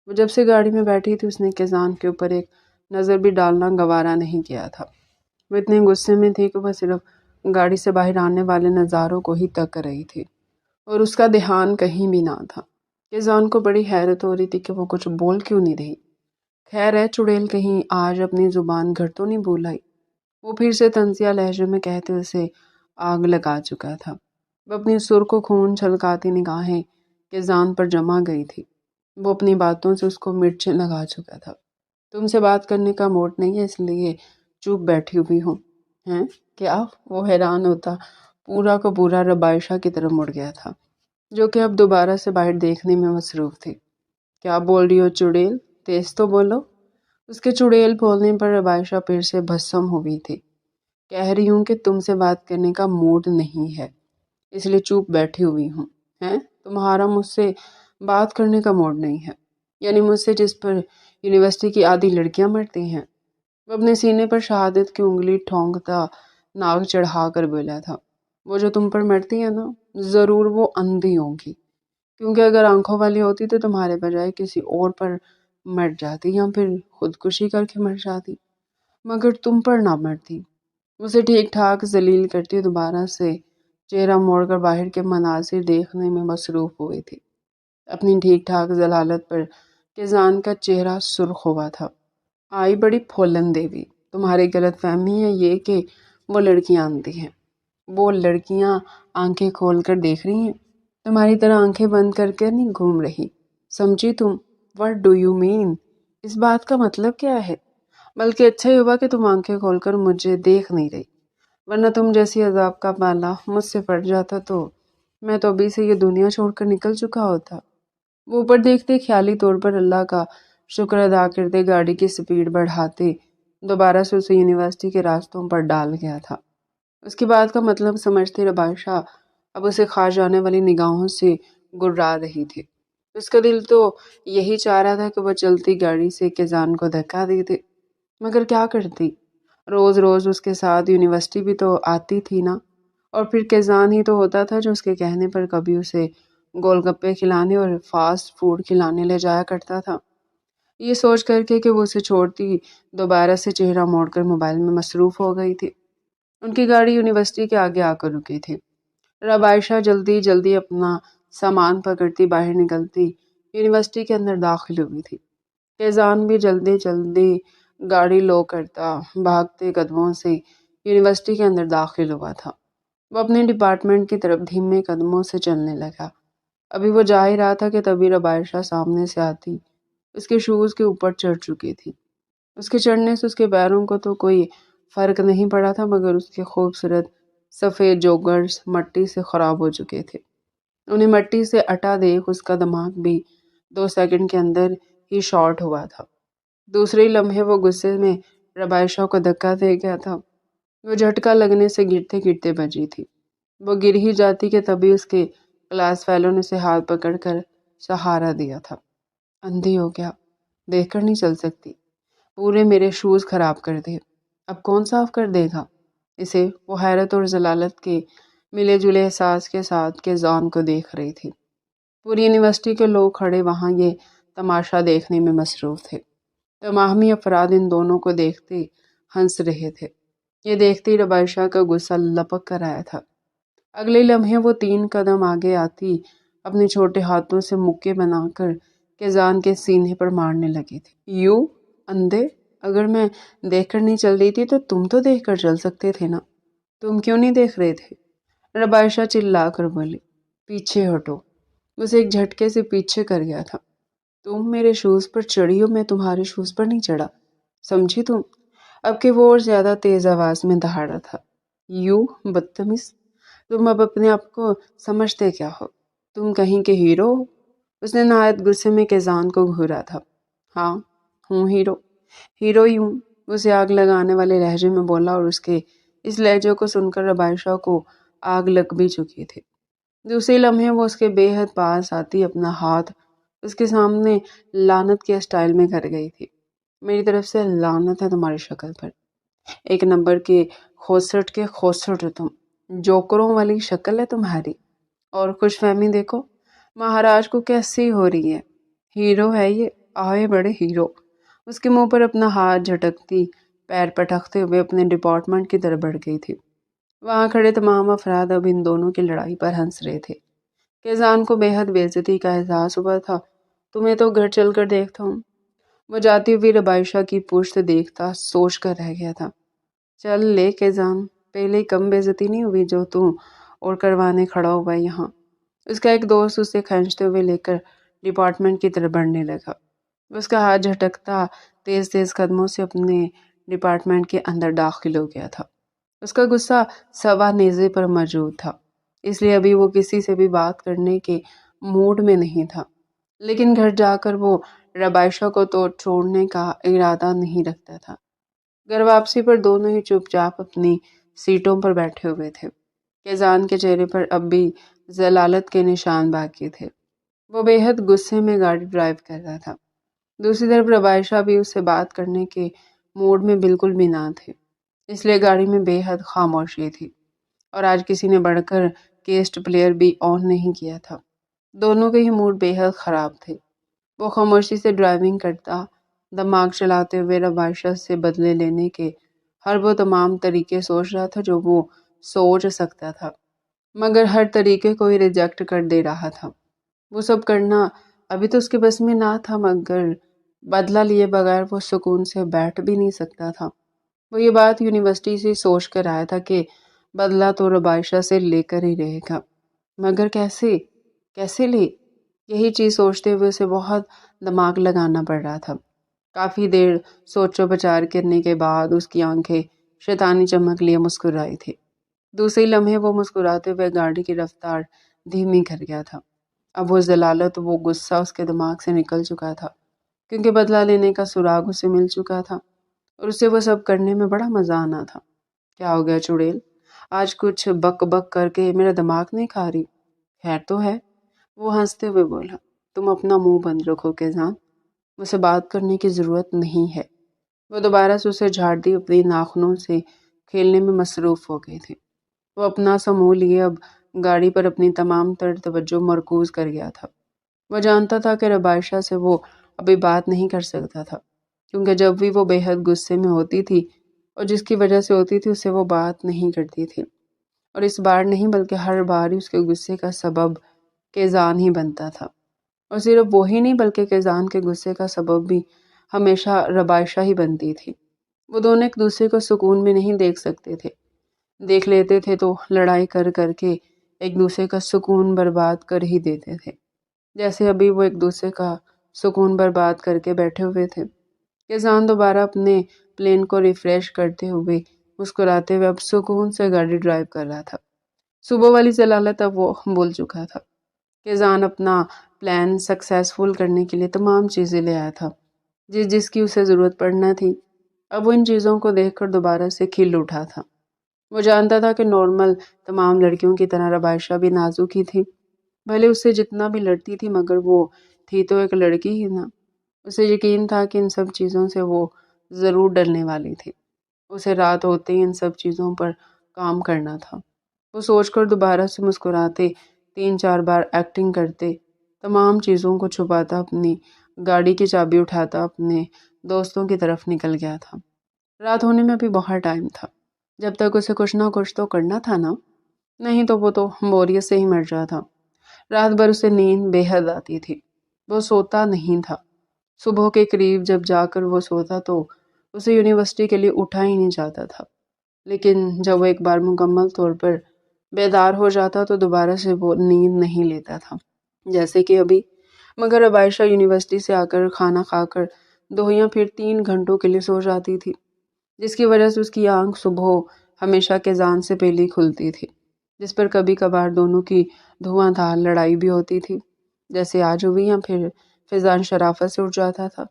وہ جب سے گاڑی میں بیٹھی تھی اس نے کیزان کے اوپر ایک نظر بھی ڈالنا گوارا نہیں کیا تھا۔ وہ اتنے غصے میں تھی کہ وہ صرف گاڑی سے باہر آنے والے نظاروں کو ہی تک رہی تھی۔ اور اس کا دھیان کہیں بھی نہ تھا۔ کیزان کو بڑی حیرت ہو رہی تھی کہ وہ کچھ بول کیوں نہیں رہی۔ خیر ہے چڑیل کہیں آج اپنی زبان گھر تو نہیں بھول آئی، وہ پھر سے طنزیہ لہجے میں کہتے اسے آگ لگا چکا تھا۔ وہ اپنی سر کو خون چھلکاتی نگاہیں کیزان پر جمع گئی تھی۔ وہ اپنی باتوں سے اس کو مرچیں لگا چکا تھا۔ تم سے بات کرنے کا موڈ نہیں ہے اس لیے چپ بیٹھی ہوئی ہوں۔ ہیں کیا؟ وہ حیران ہوتا پورا کو پورا ربائشہ کی طرف مڑ گیا تھا، جو کہ اب دوبارہ سے باہر دیکھنے میں مصروف تھی۔ کیا بول رہی ہو چڑیل؟ تیز تو بولو۔ اس کے چڑیل بولنے پر ربائشہ پھر سے بھسم ہوئی تھی۔ کہہ رہی ہوں کہ تم سے بات کرنے کا موڈ نہیں ہے اس لیے چپ بیٹھی ہوئی ہوں۔ ہیں تمہارا مجھ سے بات کرنے کا موڈ نہیں ہے؟ یعنی مجھ سے جس پر یونیورسٹی کی آدھی لڑکیاں مرتی ہیں؟ وہ اپنے سینے پر شہادت کی انگلی ٹھونکتا ناک چڑھا کر بولا تھا۔ وہ جو تم پر مرتی ہے نا، ضرور وہ اندھی ہوگی، کیونکہ اگر آنکھوں والی ہوتی تو تمہارے بجائے کسی اور پر مر جاتی یا پھر خودکشی کر کے مر جاتی، مگر تم پر نہ مرتی۔ اسے ٹھیک ٹھاک ذلیل کرتی دوبارہ سے چہرہ موڑ کر باہر کے مناظر دیکھنے میں مصروف ہوئی تھی۔ اپنی ٹھیک ٹھاک ذلالت پر کیزان کا چہرہ سرخ ہوا تھا۔ آئی بڑی پھولن دیوی، تمہاری غلط فہمی ہے یہ کہ وہ لڑکیاں اندھی ہیں۔ وہ لڑکیاں آنکھیں کھول کر دیکھ رہی ہیں، تمہاری طرح آنکھیں بند کر کے نہیں گھوم رہی، سمجھی تم؟ What do you mean؟ اس بات کا مطلب کیا ہے؟ بلکہ اچھا ہی ہوا کہ تم آنکھیں کھول کر مجھے دیکھ نہیں رہی، ورنہ تم جیسی عذاب کا پالا مجھ سے پڑ جاتا تو میں تو ابھی سے یہ دنیا چھوڑ کر نکل چکا ہوتا۔ وہ اوپر دیکھتے خیالی طور پر اللہ کا شکر ادا کرتے گاڑی کی سپیڈ بڑھاتے دوبارہ سے اسے یونیورسٹی کے راستوں پر ڈال گیا تھا۔ اس کی بات کا مطلب سمجھتے ربائشہ اب اسے کھا جانے والی نگاہوں سے گرا رہی تھی۔ اس کا دل تو یہی چاہ رہا تھا کہ وہ چلتی گاڑی سے کیزان کو دھکا دے دے، مگر کیا کرتی؟ روز روز اس کے ساتھ یونیورسٹی بھی تو آتی تھی نا، اور پھر کیزان ہی تو ہوتا تھا جو اس کے کہنے پر کبھی اسے گول گپے کھلانے اور فاسٹ فوڈ کھلانے لے جایا کرتا تھا۔ یہ سوچ کر کے کہ وہ اسے چھوڑتی دوبارہ سے چہرہ موڑ کر موبائل میں مصروف ہو گئی تھی۔ ان کی گاڑی یونیورسٹی کے آگے آ کر رکی تھی۔ ربائشہ جلدی جلدی اپنا سامان پکڑتی باہر نکلتی یونیورسٹی کے اندر داخل ہوئی تھی۔ کیزان بھی جلدی جلدی گاڑی لو کرتا بھاگتے قدموں سے یونیورسٹی کے اندر داخل ہوا تھا۔ وہ اپنے ڈپارٹمنٹ کی طرف دھیمے قدموں سے چلنے لگا۔ ابھی وہ جا ہی رہا تھا کہ تبھی ربائشہ سامنے سے آتی اس کے شوز کے اوپر چڑھ چکی تھی۔ اس کے چڑھنے سے اس کے پیروں کو تو کوئی فرق نہیں پڑا تھا، مگر اس کے خوبصورت سفید جوگرز مٹی سے خراب ہو چکے تھے۔ انہیں مٹی سے اٹا دیکھ اس کا دماغ بھی 2 سیکنڈ کے اندر ہی شارٹ ہوا تھا۔ دوسرے ہی لمحے وہ غصے میں ربائشہ کو دھکا دے گیا تھا۔ وہ جھٹکا لگنے سے گرتے گرتے بچی تھی۔ وہ گر ہی جاتی کہ تبھی اس کے کلاس فیلو نے اسے ہاتھ پکڑ کر سہارا دیا تھا۔ اندھی ہو گیا، دیکھ کر نہیں چل سکتی؟ پورے میرے شوز خراب کر دے، اب کون صاف کر دے گا اسے؟ وہ حیرت اور ذلالت کے ملے جلے احساس کے ساتھ کیزان کو دیکھ رہی تھی۔ پوری یونیورسٹی کے لوگ کھڑے وہاں یہ تماشا دیکھنے میں مصروف تھے۔ تمامی افراد ان دونوں کو دیکھتے ہنس رہے تھے۔ یہ دیکھتے ہی ربائشہ کا غصہ لپک کر آیا تھا۔ اگلے لمحے وہ 3 قدم آگے آتی اپنے چھوٹے ہاتھوں سے مکے بنا کر کیزان کے سینے پر مارنے لگی تھی۔ یوں اندھے؟ اگر میں دیکھ کر نہیں چل رہی تھی تو تم تو دیکھ کر چل سکتے تھے نا، تم کیوں نہیں دیکھ رہے تھے؟ ربائشہ چلا کر بولی۔ پیچھے ہٹو۔ اسے ایک جھٹکے سے پیچھے کر گیا تھا۔ تم میرے شوز پر چڑھی ہو، میں تمہارے شوز پر نہیں چڑھا، سمجھی تم؟ اب کہ وہ اور زیادہ تیز آواز میں دہاڑا تھا۔ یوں بدتمیز، تم اب اپنے آپ کو سمجھتے کیا ہو؟ تم کہیں کے ہیرو ہو؟ اس نے نہایت غصے میں کیزان کو گھورا تھا۔ ہاں ہوں ہیرو، ہیرو ہی ہوں، اسے آگ لگانے والے لہجے میں بولا، اور اس کے اس لہجے کو سن کر ربائشہ کو آگ لگ بھی چکی تھی۔ دوسرے لمحے وہ اس کے بے حد پاس آتی اپنا ہاتھ اس کے سامنے لعنت کے اسٹائل میں کر گئی تھی۔ میری طرف سے لعنت ہے تمہاری شکل پر، 1 نمبر کے خوسٹ ہو تم، جوکروں والی شکل ہے تمہاری، اور خوش فہمی دیکھو مہاراج کو کیسی ہو رہی ہے۔ ہیرو ہے یہ، آئے بڑے ہیرو۔ اس کے منہ پر اپنا ہاتھ جھٹکتی پیر پٹکتے ہوئے اپنے ڈپارٹمنٹ کی طرف بڑھ گئی تھی۔ وہاں کھڑے تمام افراد اب ان دونوں کی لڑائی پر ہنس رہے تھے۔ کیزان کو بے حد بےعزتی کا احساس ہوا تھا۔ تمہیں تو گھر چل کر دیکھتا ہوں۔ وہ جاتی ہوئی ربائشہ کی پشت دیکھتا سوچ کر رہ گیا تھا۔ چل لے کیزان، پہلے کم بےعزتی نہیں ہوئی جو تو اور کروانے کھڑا ہوا یہاں۔ اس کا ایک دوست اسے کھینچتے ہوئے لے کر ڈپارٹمنٹ کی طرف بڑھنے لگا۔ اس کا ہاتھ جھٹکتا تیز تیز قدموں سے اپنے ڈپارٹمنٹ کے اندر داخل ہو گیا تھا۔ اس کا غصہ سوا نیزے پر موجود تھا، اس لیے ابھی وہ کسی سے بھی بات کرنے کے موڈ میں نہیں تھا، لیکن گھر جا کر وہ ربائشہ کو تو چھوڑنے کا ارادہ نہیں رکھتا تھا۔ گھر واپسی پر دونوں ہی چپ چاپ اپنی سیٹوں پر بیٹھے ہوئے تھے۔ کیزان کے چہرے پر اب بھی ذلالت کے نشان باقی تھے۔ وہ بے حد غصے میں گاڑی ڈرائیو کر رہا تھا۔ دوسری طرف ربائشہ بھی اس سے بات کرنے کے موڈ میں بالکل بھی نہ تھے، اس لیے گاڑی میں بے حد خاموشی تھی، اور آج کسی نے بڑھ کر کیسٹ پلیئر بھی آن نہیں کیا تھا۔ دونوں کے ہی موڈ بے حد خراب تھے۔ وہ خاموشی سے ڈرائیونگ کرتا، دماغ چلاتے ہوئے ربائشہ سے بدلے لینے کے ہر وہ تمام طریقے سوچ رہا تھا جو وہ سوچ سکتا تھا، مگر ہر طریقے کو ہی ریجیکٹ کر دے رہا تھا۔ وہ سب کرنا ابھی تو اس کے بس میں نہ تھا، مگر بدلہ لیے بغیر وہ سکون سے بیٹھ بھی نہیں سکتا تھا۔ وہ یہ بات یونیورسٹی سے سوچ کر آیا تھا کہ بدلہ تو ربائشہ سے لے کر ہی رہے گا، مگر کیسے لے؟ یہی چیز سوچتے ہوئے اسے بہت دماغ لگانا پڑ رہا تھا۔ کافی دیر سوچ و بچار کرنے کے بعد اس کی آنکھیں شیطانی چمک لیے مسکرائی تھی۔ دوسرے لمحے وہ مسکراتے ہوئے گاڑی کی رفتار دھیمی کر گیا تھا۔ اب وہ ذلالت، وہ غصہ اس کے دماغ سے نکل چکا تھا، کیونکہ بدلہ لینے کا سراغ اسے مل چکا تھا، اور اسے وہ سب کرنے میں بڑا مزہ آنا تھا۔ کیا ہو گیا چڑیل؟ آج کچھ بک بک کر کے میرا دماغ نہیں کھا رہی؟ خیر تو ہے؟ وہ ہنستے ہوئے بولا۔ تم اپنا منہ بند رکھو کیزان، مجھ سے بات کرنے کی ضرورت نہیں ہے۔ وہ دوبارہ سے اسے جھاڑ دی اپنی ناخنوں سے کھیلنے میں مصروف ہو گئی تھی۔ وہ اپنا سا منہ لیے اب گاڑی پر اپنی تمام تر توجہ مرکوز کر گیا تھا۔ وہ جانتا تھا کہ ربائشہ سے وہ ابھی بات نہیں کر سکتا تھا، کیونکہ جب بھی وہ بے حد غصے میں ہوتی تھی اور جس کی وجہ سے ہوتی تھی، اسے وہ بات نہیں کرتی تھی، اور اس بار نہیں بلکہ ہر بار ہی اس کے غصے کا سبب کیزان ہی بنتا تھا، اور صرف وہی نہیں بلکہ کیزان کے غصے کا سبب بھی ہمیشہ ربائشہ ہی بنتی تھی۔ وہ دونوں ایک دوسرے کو سکون میں نہیں دیکھ سکتے تھے، دیکھ لیتے تھے تو لڑائی کر کر کے ایک دوسرے کا سکون برباد کر ہی دیتے تھے، جیسے ابھی وہ ایک دوسرے کا سکون برباد کر کے بیٹھے ہوئے تھے۔ کیزان دوبارہ اپنے پلین کو ریفریش کرتے ہوئے مسکراتے ہوئے اب سکون سے گاڑی ڈرائیو کر رہا تھا۔ صبح والی ذلالت اب وہ بھول چکا تھا۔ کیزان اپنا پلان سکسیسفل کرنے کے لیے تمام چیزیں لے آیا تھا جس کی اسے ضرورت پڑنا تھی۔ اب وہ ان چیزوں کو دیکھ کر دوبارہ سے کھل اٹھا تھا۔ وہ جانتا تھا کہ نارمل تمام لڑکیوں کی طرح ربائشہ بھی نازک ہی تھی، بھلے اس سے جتنا بھی لڑتی تھی مگر وہ تھی تو ایک لڑکی ہی نا۔ اسے یقین تھا کہ ان سب چیزوں سے وہ ضرور ڈرنے والی تھی۔ اسے رات ہوتے ہی ان سب چیزوں پر کام کرنا تھا۔ وہ سوچ کر دوبارہ سے مسکراتے، 3-4 بار ایکٹنگ کرتے، تمام چیزوں کو چھپاتا، اپنی گاڑی کی چابی اٹھاتا اپنے دوستوں کی طرف نکل گیا تھا۔ رات ہونے میں بھی بہت ٹائم تھا، جب تک اسے کچھ نہ کچھ تو کرنا تھا نا، نہیں تو وہ تو بوریت سے ہی مر جاتا۔ رات بھر اسے نیند بے حد آتی تھی، وہ سوتا نہیں تھا۔ صبح کے قریب جب جا کر وہ سوتا تو اسے یونیورسٹی کے لیے اٹھا ہی نہیں جاتا تھا، لیکن جب وہ ایک بار مکمل طور پر بیدار ہو جاتا تو دوبارہ سے وہ نیند نہیں لیتا تھا، جیسے کہ ابھی۔ مگر اب عائشہ یونیورسٹی سے آ کر کھانا کھا کر 2 یا پھر 3 گھنٹوں کے لیے سو جاتی تھی، جس کی وجہ سے اس کی آنکھ صبح ہمیشہ کیزان سے پہلے ہی کھلتی تھی، جس پر کبھی کبھار دونوں کی دھواں دھار لڑائی بھی ہوتی تھی، جیسے آج ہوئی، یا پھر فیضان شرافت سے اٹھ جاتا تھا۔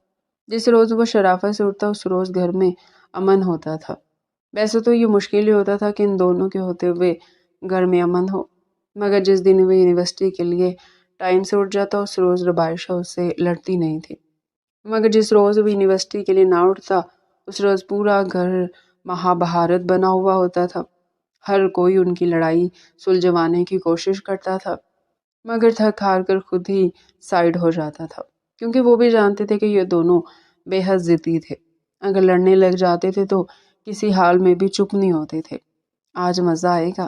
جس روز وہ شرافت سے اٹھتا اس روز گھر میں امن ہوتا تھا۔ ویسے تو یہ مشکل ہی ہوتا تھا کہ ان دونوں کے ہوتے ہوئے گھر میں امن ہو، مگر جس دن وہ یونیورسٹی کے لیے ٹائم سے اٹھ جاتا اس روز ربائشہ اس سے لڑتی نہیں تھی، مگر جس روز وہ یونیورسٹی کے لیے نہ اٹھتا اس روز پورا گھر مہا بھارت بنا ہوا ہوتا تھا۔ ہر کوئی ان کی لڑائی سلجھوانے کی کوشش کرتا تھا، مگر تھک ہار کر خود ہی سائیڈ ہو جاتا تھا، کیونکہ وہ بھی جانتے تھے کہ یہ دونوں بے حد ضدی تھے۔ اگر لڑنے لگ جاتے تھے تو کسی حال میں بھی چپ نہیں ہوتے تھے۔ آج مزہ آئے گا،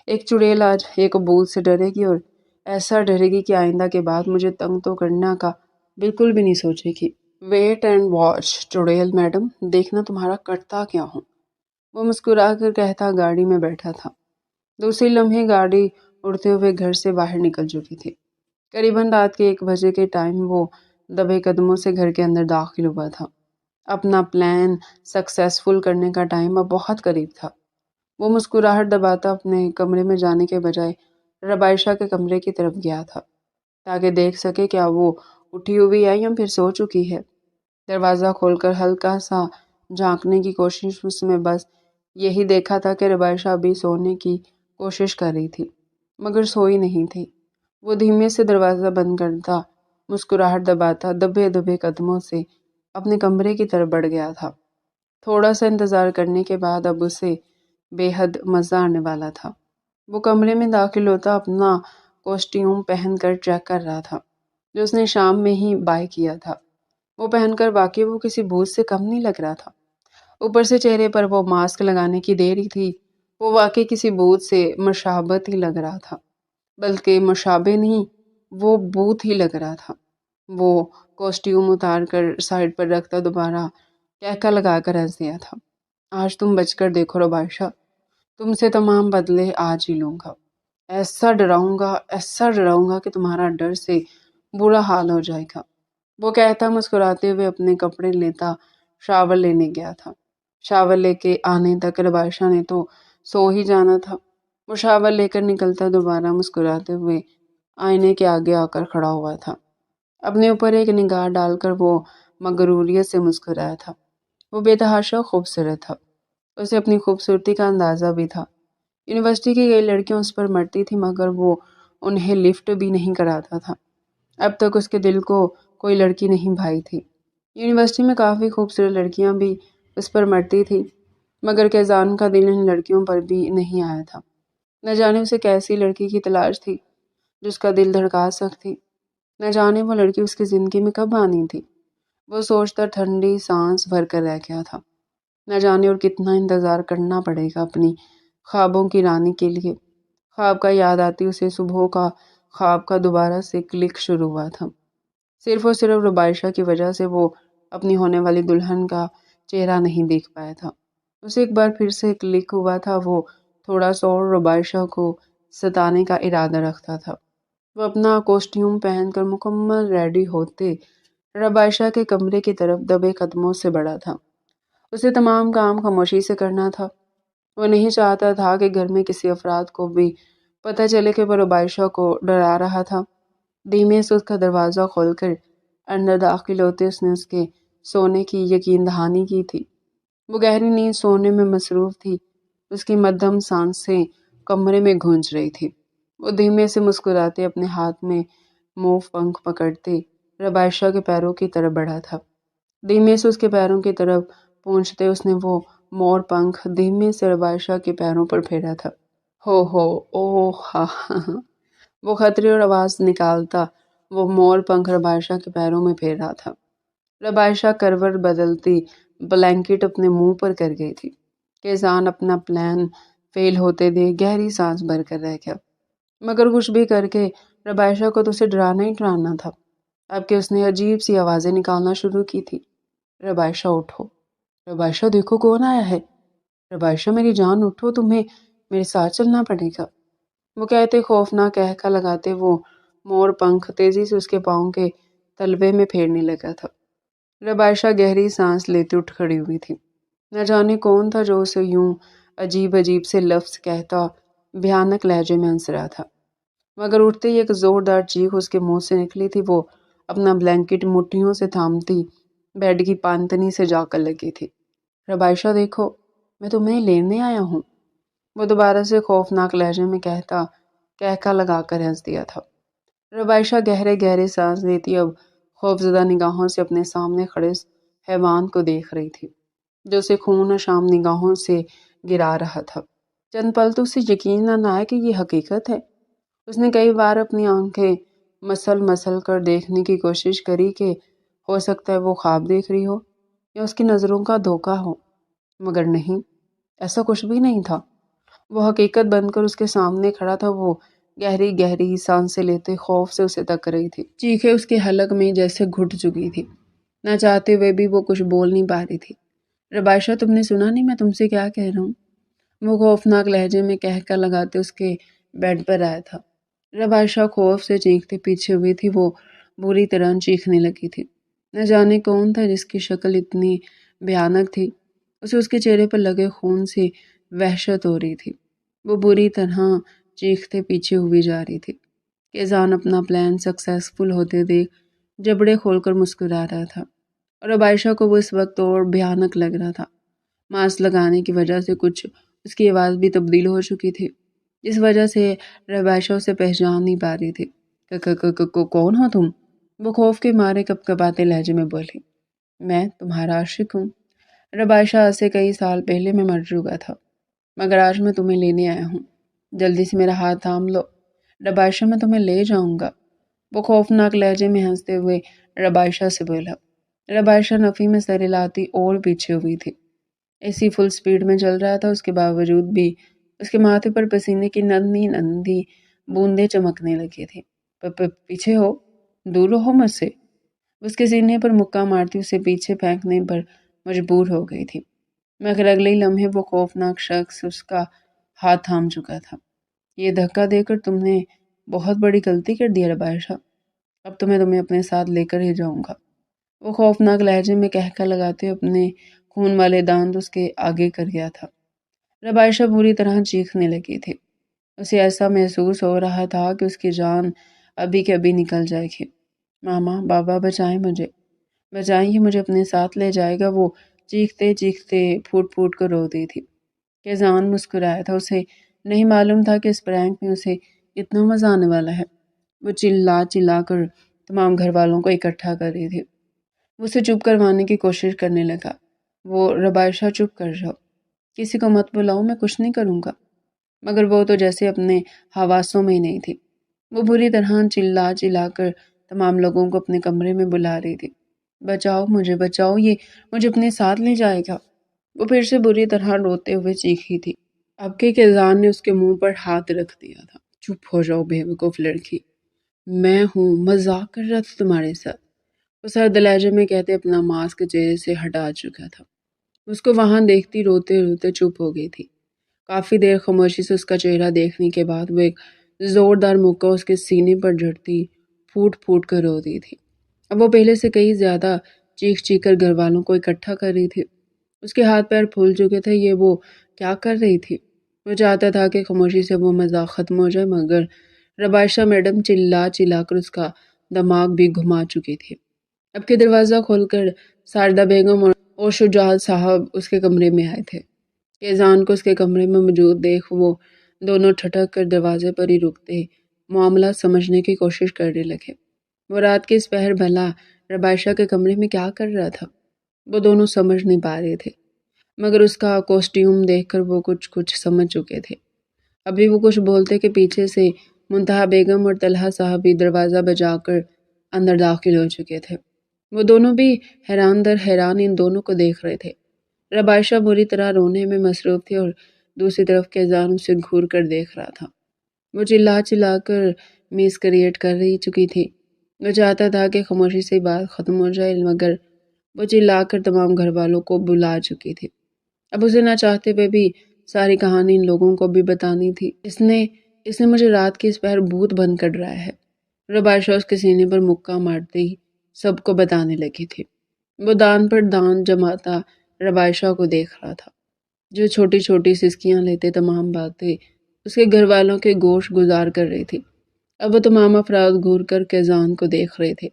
ایک چڑیل آج ایک بھوت سے ڈرے گی اور ایسا ڈرے گی کہ آئندہ کے بعد مجھے تنگ تو کرنا کا بالکل بھی نہیں سوچے گی۔ ویٹ اینڈ واچ چڑیل میڈم، دیکھنا تمہارا کرتا کیا ہوں، وہ مسکرا کر کہتا گاڑی میں بیٹھا تھا۔ دوسری لمحے گاڑی اڑتے ہوئے گھر سے باہر نکل چکی تھی۔ قریباً رات کے 1 بجے کے ٹائم وہ دبے قدموں سے گھر کے اندر داخل ہوا تھا۔ اپنا پلان سکسیسفل کرنے کا ٹائم اب بہت قریب تھا۔ وہ مسکراہٹ دباتا اپنے کمرے میں جانے کے بجائے ربائشہ کے کمرے کی طرف گیا تھا تاکہ دیکھ سکے کیا وہ اٹھی ہوئی ہے یا پھر سو چکی ہے۔ دروازہ کھول کر ہلکا سا جھانکنے کی کوشش اس میں بس یہی دیکھا تھا کہ ربائشہ ابھی سونے کی کوشش کر رہی تھی مگر سوئی نہیں تھی۔ وہ دھیمے سے دروازہ بند کرتا، مسکراہٹ دباتا دبے دبے قدموں سے اپنے کمرے کی طرف بڑھ گیا تھا۔ تھوڑا سا انتظار کرنے کے بعد اب اسے بے حد مزہ آنے والا تھا۔ وہ کمرے میں داخل ہوتا اپنا کاسٹیوم پہن کر چیک کر رہا تھا جو اس نے شام میں ہی بائی کیا تھا۔ وہ پہن کر واقعی وہ کسی بھوت سے کم نہیں لگ رہا تھا۔ اوپر سے چہرے پر وہ ماسک لگانے کی دیری تھی، وہ واقعی کسی بھوت سے مشابہت ہی لگ رہا تھا، بلکہ مشابہ نہیں، وہ بھوت ہی لگ رہا تھا۔ وہ کاسٹیوم اتار کر سائڈ پر رکھتا دوبارہ کہکا لگا کر ہنس دیا تھا۔ آج تم بچ کر دیکھو ربائشہ، تم سے تمام بدلے آج ہی لوں گا۔ ایسا ڈراؤں گا کہ تمہارا ڈر سے برا حال ہو جائے گا۔ وہ کہتا مسکراتے ہوئے اپنے کپڑے لیتا شاور لینے گیا تھا۔ شاور لے کے آنے تک ربائشہ نے تو سو ہی جانا تھا۔ وہ شاور لے کر نکلتا دوبارہ مسکراتے ہوئے آئینے کے آگے آ کر کھڑا ہوا تھا۔ اپنے اوپر ایک نگاہ ڈال کر وہ مغروریت سے مسکرایا تھا۔ وہ بے تحاشا خوبصورت تھا، اسے اپنی خوبصورتی کا اندازہ بھی تھا۔ یونیورسٹی کی کئی لڑکیاں اس پر مرتی تھیں مگر وہ انہیں لفٹ بھی نہیں کراتا تھا۔ اب تک اس کے دل کو کوئی لڑکی نہیں بھائی تھی۔ یونیورسٹی میں کافی خوبصورت لڑکیاں بھی اس پر مرتی تھیں مگر کیزان کا دل ان لڑکیوں پر بھی نہیں آیا تھا۔ نہ جانے اسے کیسی لڑکی کی تلاش تھی جس کا دل دھڑکا سکتی، نہ جانے وہ لڑکی اس کی زندگی میں کب آنی تھی۔ وہ سوچتا ٹھنڈی سانس بھر کر رہ گیا تھا۔ نہ جانے اور کتنا انتظار کرنا پڑے گا اپنی خوابوں کی رانی کے لیے۔ خواب کا یاد آتی اسے صبح کا خواب کا دوبارہ سے کلک شروع ہوا تھا۔ صرف اور صرف ربائشہ کی وجہ سے وہ اپنی ہونے والی دلہن کا چہرہ نہیں دیکھ پایا تھا۔ اسے ایک بار پھر سے کلک ہوا تھا۔ وہ تھوڑا سا اور ربائشہ کو ستانے کا ارادہ رکھتا تھا۔ وہ اپنا کاسٹیوم پہن کر مکمل ریڈی ہوتے ربائشہ کے کمرے کی طرف دبے قدموں سے بڑھا تھا۔ اسے تمام کام خاموشی سے کرنا تھا۔ وہ نہیں چاہتا تھا کہ گھر میں کسی افراد کو بھی پتہ چلے کہ وہ ربائشہ کو ڈرا رہا تھا۔ دھیمے سے اس کا دروازہ کھول کر اندر داخل ہوتے اس نے اس کے سونے کی یقین دہانی کی تھی۔ وہ گہری نیند سونے میں مصروف تھی۔ اس کی مدھم سانسیں کمرے میں گونج رہی تھی۔ وہ دھیمے سے مسکراتے اپنے ہاتھ میں موو پنکھ پکڑتے ربائشہ کے پیروں کی طرف بڑھا تھا۔ دھیمے سے اس کے پیروں کی طرف پہنچتے اس نے وہ مور پنکھ دھیمے سے ربائشہ کے پیروں پر پھیرا تھا۔ ہو او ہا ہا ہا۔ وہ خطرے اور آواز نکالتا وہ مور پنکھ ربائشہ کے پیروں میں پھیر رہا تھا۔ ربائشہ کروٹ بدلتی بلینکٹ اپنے منہ پر کر گئی تھی۔ کیزان اپنا پلان فیل ہوتے دے گہری سانس بھر کر رہ گیا۔ مگر کچھ بھی کر کے ربائشہ کو تو اسے ڈرانا ہی ڈرانا تھا۔ اب کہ اس نے عجیب سی آوازیں نکالنا شروع کی تھی۔ ربائشہ اٹھو، ربائشہ دیکھو کون آیا ہے، ربائشہ میری جان اٹھو، تمہیں میرے ساتھ چلنا پڑے گا۔ وہ کہتے خوفناک کہکا لگاتے وہ مور پنکھ تیزی سے اس کے پاؤں کے تلوے میں پھیرنے لگا تھا۔ ربائشہ گہری سانس لیتے اٹھ کھڑی ہوئی تھی۔ نہ جانے کون تھا جو اسے یوں عجیب عجیب سے لفظ کہتا بھیانک لہجے میں ہنس رہا تھا، مگر اٹھتے ہی ایک زوردار چیخ اس کے منہ سے نکلی تھی۔ وہ اپنا بلینکٹ مٹھیوں سے تھامتی بیڈ کی پانتنی سے جا کر لگی تھی۔ ربائشہ دیکھو، میں تمہیں لینے آیا ہوں، وہ دوبارہ سے خوفناک لہجے میں کہتا کہکا لگا کر ہنس دیا تھا۔ ربائشہ گہرے گہرے سانس لیتی اب خوفزدہ نگاہوں سے اپنے سامنے کھڑے حیوان کو دیکھ رہی تھی جو اسے خون شام نگاہوں سے گرا رہا تھا۔ چند پل تو اسے یقین نہ آیا کہ یہ حقیقت ہے۔ اس نے کئی بار اپنی آنکھیں مسل کر دیکھنے کی کوشش کری کہ ہو سکتا ہے وہ خواب دیکھ رہی ہو یا اس کی نظروں کا دھوکہ ہو، مگر نہیں، ایسا کچھ بھی نہیں تھا۔ وہ حقیقت بن کر اس کے سامنے کھڑا تھا۔ وہ گہری گہری سانسیں لیتے خوف سے اسے تک رہی تھی۔ چیخیں اس کے حلق میں جیسے گھٹ چکی تھی، نہ چاہتے ہوئے بھی وہ کچھ بول نہیں پا رہی تھی۔ ربائشہ، تم نے سنا نہیں میں تم سے کیا کہہ رہا ہوں؟ وہ خوفناک لہجے میں کہہ لگاتے اس کے بیڈ پر آیا تھا۔ ربائشہ خوف سے چیختے پیچھے ہوئی تھی، وہ بری طرح چیخنے لگی تھی۔ نہ جانے کون تھا جس کی شکل اتنی بھیانک تھی، اسے اس کے چہرے پر لگے خون سے وحشت ہو رہی تھی۔ وہ بری طرح چیختے پیچھے ہوئی جا رہی تھی۔ کیزان اپنا پلان سکسیسفل ہوتے دیکھ جبڑے کھول کر مسکرا رہا تھا، اور ربائشہ کو وہ اس وقت اور بھیانک لگ رہا تھا۔ ماسک لگانے کی وجہ سے کچھ اس کی آواز بھی تبدیل ہو چکی تھی، جس وجہ سے ربائشہ اسے پہچان نہیں پا رہی تھی۔ کون ہو تم؟ وہ خوف کے مارے کپکپاتے لہجے میں بولی۔ میں تمہارا عاشق ہوں ربائشہ، سے کئی سال پہلے میں مر چکا تھا، مگر آج میں تمہیں لینے آیا ہوں۔ جلدی سے میرا ہاتھ تھام لو ربائشہ، میں تمہیں لے جاؤں گا۔ وہ خوفناک لہجے میں ہنستے ہوئے ربائشہ سے بولا۔ ربائشہ نفی میں سر ہلاتی اور پیچھے ہوئی تھی۔ اسی فل سپیڈ میں چل رہا تھا، اس کے باوجود بھی اس کے ماتھے پر پسینے کی نندھی نندھی بوندیں چمکنے لگی تھی۔ پیچھے ہو، دور رہو مجھ سے۔ اس کے سینے پر مکہ مارتی اسے پیچھے پھینکنے پر مجبور ہو گئی تھی، مگر اگلے ہی لمحے وہ خوفناک شخص اس کا ہاتھ تھام چکا تھا۔ یہ دھکا دے کر تم نے بہت بڑی غلطی کر دی ربائشہ، اب تو میں تمہیں اپنے ساتھ لے کر ہی جاؤں گا۔ وہ خوفناک لہجے میں کہہ لگاتے اپنے خون والے دانت اس کے آگے کر گیا تھا۔ ربائشہ بری طرح چیخنے لگی تھی۔ اسے ایسا محسوس ہو رہا تھا کہ اس کی جان ابھی کے ابھی نکل جائے گی۔ ماما، بابا، بچائیں مجھے، بچائیں، یہ مجھے اپنے ساتھ لے جائے گا۔ وہ چیختے چیختے پھوٹ پھوٹ کر رو دی تھی۔ کیزان مسکرایا تھا، اسے نہیں معلوم تھا کہ اس پرینک میں اسے اتنا مزہ آنے والا ہے۔ وہ چلا چلا کر تمام گھر والوں کو اکٹھا کر رہی تھی۔ وہ اسے چپ کروانے کی کوشش کرنے لگا۔ وہ ربائشہ، چپ کر جاؤ، کسی کو مت بلاؤ، میں کچھ نہیں کروں گا۔ مگر وہ تو جیسے اپنے حواسوں میں ہی نہیں تھی۔ وہ بری طرح چلا چلا کر تمام لوگوں کو اپنے کمرے میں بلا رہی تھی۔ بچاؤ مجھے، بچاؤ، یہ مجھے اپنے ساتھ لے جائے گا۔ وہ پھر سے بری طرح روتے ہوئے چیخی تھی۔ اب کے کیزان نے اس کے منہ پر ہاتھ رکھ دیا تھا۔ چپ ہو جاؤ بے وقوف لڑکی، میں ہوں، مذاق کر رہا تھا تمہارے ساتھ۔ وہ سرد لہجے میں کہتے اپنا ماسک چہرے سے ہٹا چکا تھا۔ اس کو وہاں دیکھتی روتے روتے چپ ہو گئی تھی۔ کافی دیر خاموشی سے اس کا چہرہ دیکھنے کے بعد وہ ایک زوردار مکہ اس کے سینے پر جھڑتی پھوٹ پھوٹ کر رو دی تھی۔ اب وہ پہلے سے کئی زیادہ چیخ چیخ کر گھر والوں کو اکٹھا کر رہی تھی۔ اس کے ہاتھ پیر پھول چکے تھے۔ یہ وہ کیا کر رہی تھی؟ وہ چاہتا تھا کہ خاموشی سے وہ مذاق ختم ہو جائے، مگر ربائشہ میڈم چلا چلا کر اس کا دماغ بھی گھما چکی تھی۔ اب کے دروازہ کھول کر ساردہ بیگم اور شجاعت صاحب اس کے کمرے میں آئے تھے۔ کیزان کو اس کے کمرے میں موجود دیکھ وہ دونوں ٹھٹک کر دروازے پر ہی رکتے معاملہ سمجھنے کی کوشش کرنے لگے۔ وہ رات کے اس پہر بھلا ربائشہ کے کمرے میں کیا کر رہا تھا؟ وہ دونوں سمجھ نہیں پا رہے تھے، مگر اس کا کوسٹیوم دیکھ کر وہ کچھ سمجھ چکے تھے۔ ابھی وہ کچھ بولتے کہ پیچھے سے منتہا بیگم اور طلحہ صاحب بھی دروازہ بجا کر اندر داخل ہو چکے تھے۔ وہ دونوں بھی حیران در حیران ان دونوں کو دیکھ رہے تھے۔ ربائشہ بری طرح رونے میں مصروف تھی اور دوسری طرف کیزان اسے گھور کر دیکھ رہا تھا۔ وہ چلا چلا کر میس کریٹ کر رہی چکی تھی۔ وہ چاہتا تھا کہ خاموشی سے بات ختم ہو جائے، مگر وہ چلا کر تمام گھر والوں کو بلا چکی تھی۔ اب اسے نہ چاہتے ہوئے بھی ساری کہانی ان لوگوں کو بھی بتانی تھی۔ اس نے مجھے رات کی اس پہر بھوت بن کر ڈرایا ہے، ربائشہ اس کے سینے پر مکہ مارتے ہی سب کو بتانے لگی تھی۔ وہ دان پر دان جماتا ربائشہ کو دیکھ رہا تھا، جو چھوٹی چھوٹی سسکیاں لیتے تمام باتیں اس کے گھر والوں کے گوش گزار کر رہی تھی۔ اب وہ تمام افراد گھور کر کیزان کو دیکھ رہے تھے۔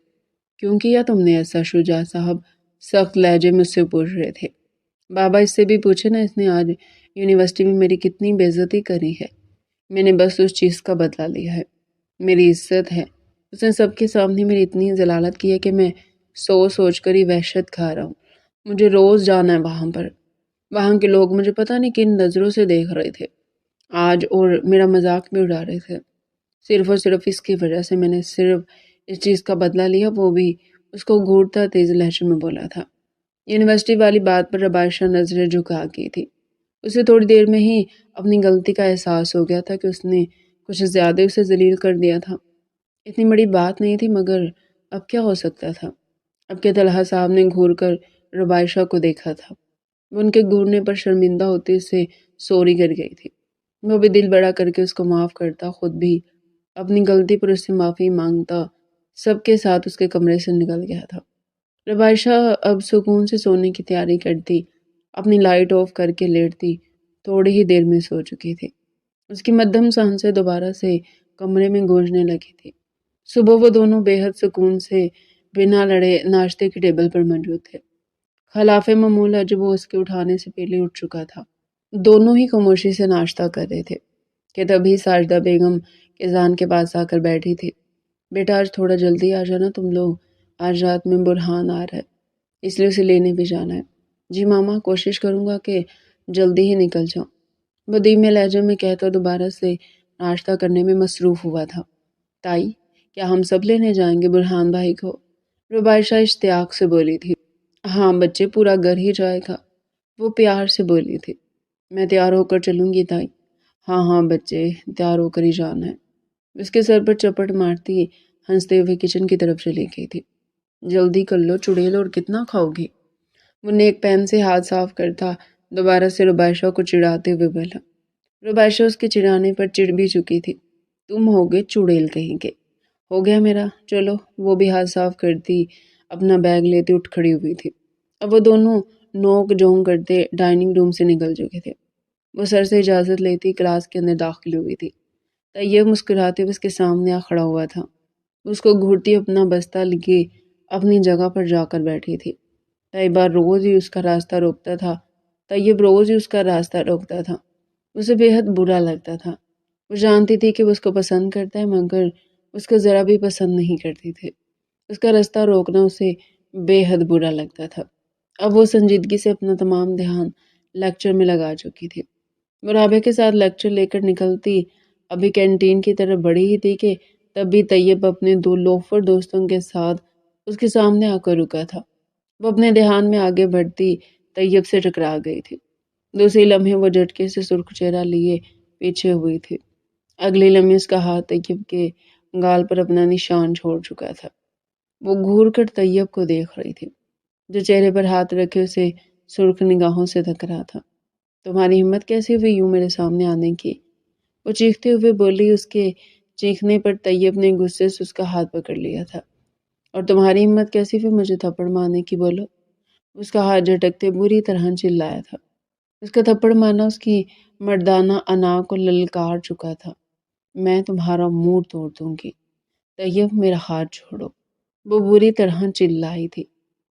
کیوں کیا تم نے ایسا؟ شجاع صاحب سخت لہجے میں اس سے پوچھ رہے تھے۔ بابا، اس سے بھی پوچھے نا، اس نے آج یونیورسٹی میں میری کتنی بے عزتی کری ہے۔ میں نے بس اس چیز کا بدلہ لیا ہے، میری عزت ہے۔ اس نے سب کے سامنے میری اتنی ذلالت کی ہے کہ میں سوچ کر ہی وحشت کھا رہا ہوں۔ مجھے روز جانا ہے وہاں پر۔ وہاں کے لوگ مجھے پتہ نہیں کن نظروں سے دیکھ رہے تھے آج، اور میرا مذاق بھی اڑا رہے تھے۔ صرف اور صرف اس کی وجہ سے میں نے صرف اس چیز کا بدلہ لیا، وہ بھی اس کو گھورتا تیز لہجے میں بولا تھا۔ یونیورسٹی والی بات پر ربائشہ نظریں جھکا کی تھی۔ اسے تھوڑی دیر میں ہی اپنی غلطی کا احساس ہو گیا تھا کہ اس نے کچھ زیادہ اسے ذلیل کر دیا تھا۔ اتنی بڑی بات نہیں تھی، مگر اب کیا ہو سکتا تھا؟ اب کہ طلحہ صاحب نے گھور کر ربائشہ کو دیکھا تھا، وہ ان کے گھورنے پر شرمندہ ہوتے سے سوری کر گئی تھی۔ وہ بھی دل بڑا کر کے اس کو معاف کرتا، خود بھی اپنی غلطی پر اس سے معافی مانگتا، سب کے ساتھ اس کے کمرے سے نکل گیا تھا۔ ربائشہ اب سکون سے سونے کی تیاری کرتی، اپنی لائٹ آف کر کے لیٹتی، تھوڑی ہی دیر میں سو چکی تھی۔ اس کی مدھم سانسیں دوبارہ سے کمرے میں گونجنے لگی تھی۔ صبح وہ دونوں بے حد سکون سے بنا لڑے ناشتے کی ٹیبل پر موجود تھے۔ خلاف معمول آج وہ اس کے اٹھانے سے پہلے اٹھ چکا تھا۔ دونوں ہی خاموشی سے ناشتہ کر رہے تھے کہ تبھی ساجدہ بیگم اذان کے پاس آ کر بیٹھی تھی۔ بیٹا آج تھوڑا جلدی آ جانا تم لوگ، آج رات میں برہان آ رہا ہے، اس لیے اسے لینے بھی جانا ہے۔ جی ماما، کوشش کروں گا کہ جلدی ہی نکل جاؤں، وہ دھیمے لہجے میں کہتا دوبارہ سے ناشتہ کرنے میں مصروف ہوا تھا۔ تائی، کیا ہم سب لینے جائیں گے برہان بھائی کو؟ ربائشہ اشتیاق سے بولی تھی۔ ہاں بچے، پورا گھر ہی جائے گا، وہ پیار سے بولی تھی۔ میں تیار ہو کر چلوں گی تائی۔ ہاں ہاں بچے، تیار ہو کر ہی جانا ہے۔ اس کے سر پر چپٹ مارتی ہنستے ہوئے کچن کی طرف چلی گئی تھی۔ جلدی کر لو چڑیل، اور کتنا کھاؤ گی؟ وہ نیک پین سے ہاتھ صاف کرتا دوبارہ سے ربائشہ کو چڑھاتے ہوئے بولا۔ ربائشہ اس کے چڑھانے پر چڑ بھی چکی تھی۔ تم ہوگے چڑیل کہیں گے۔ ہو گیا میرا، چلو۔ وہ بھی ہاتھ صاف کرتی اپنا بیگ لیتے اٹھ کھڑی ہوئی تھی۔ اب وہ دونوں نوک جھونک کرتے ڈائننگ روم سے نکل چکے تھے۔ وہ سر سے اجازت لیتی کلاس کے اندر داخل ہوئی تھی۔ طیب مسکراتے ہوئے اس کے سامنے آ کھڑا ہوا تھا۔ اس کو گھورتی اپنا بستہ لیے اپنی جگہ پر جا کر بیٹھی تھی۔ طیبہ روز ہی اس کا راستہ روکتا تھا طیب روز ہی اس کا راستہ روکتا تھا۔ اسے بے حد برا لگتا تھا۔ وہ جانتی تھی کہ وہ اس کو پسند کرتا ہے، مگر اس کو ذرا بھی پسند نہیں کرتی تھی۔ اس کا راستہ روکنا اسے بے حد برا لگتا تھا۔ اب وہ سنجیدگی سے اپنا تمام دھیان لیکچر میں لگا چکی تھی۔ وہ رابعہ کے ساتھ لیکچر لے کر نکلتی ابھی کینٹین کی طرف بڑھی ہی تھی کہ تب بھی طیب اپنے دو لوفر دوستوں کے ساتھ اس کے سامنے آ کر رکا تھا۔ وہ اپنے دھیان میں آگے بڑھتی طیب سے ٹکرا گئی تھی۔ دوسری لمحے وہ جھٹکے سے سرخ چہرہ لیے پیچھے ہوئی تھی۔ اگلی لمحے اس کا ہاتھ طیب کے گال پر اپنا نشان چھوڑ چکا تھا۔ وہ گھور کر طیب کو دیکھ رہی تھی، جو چہرے پر ہاتھ رکھے اسے سرخ نگاہوں سے تک رہا تھا۔ تمہاری ہمت کیسی ہوئی یوں میرے سامنے آنے کی؟ وہ چیختے ہوئے بولی۔ اس کے چیخنے پر طیب نے غصے سے اس کا ہاتھ پکڑ لیا تھا۔ اور تمہاری ہمت کیسی ہوئی مجھے تھپڑ مارنے کی، بولو؟ اس کا ہاتھ جھٹکتے بری طرح چلایا تھا۔ اس کا تھپڑ مارنا اس کی مردانہ انا کو للکار چکا تھا۔ میں تمہارا منہ توڑ دوں گی۔ طیب، میرا ہاتھ چھوڑو، وہ بری طرح چلائی تھی۔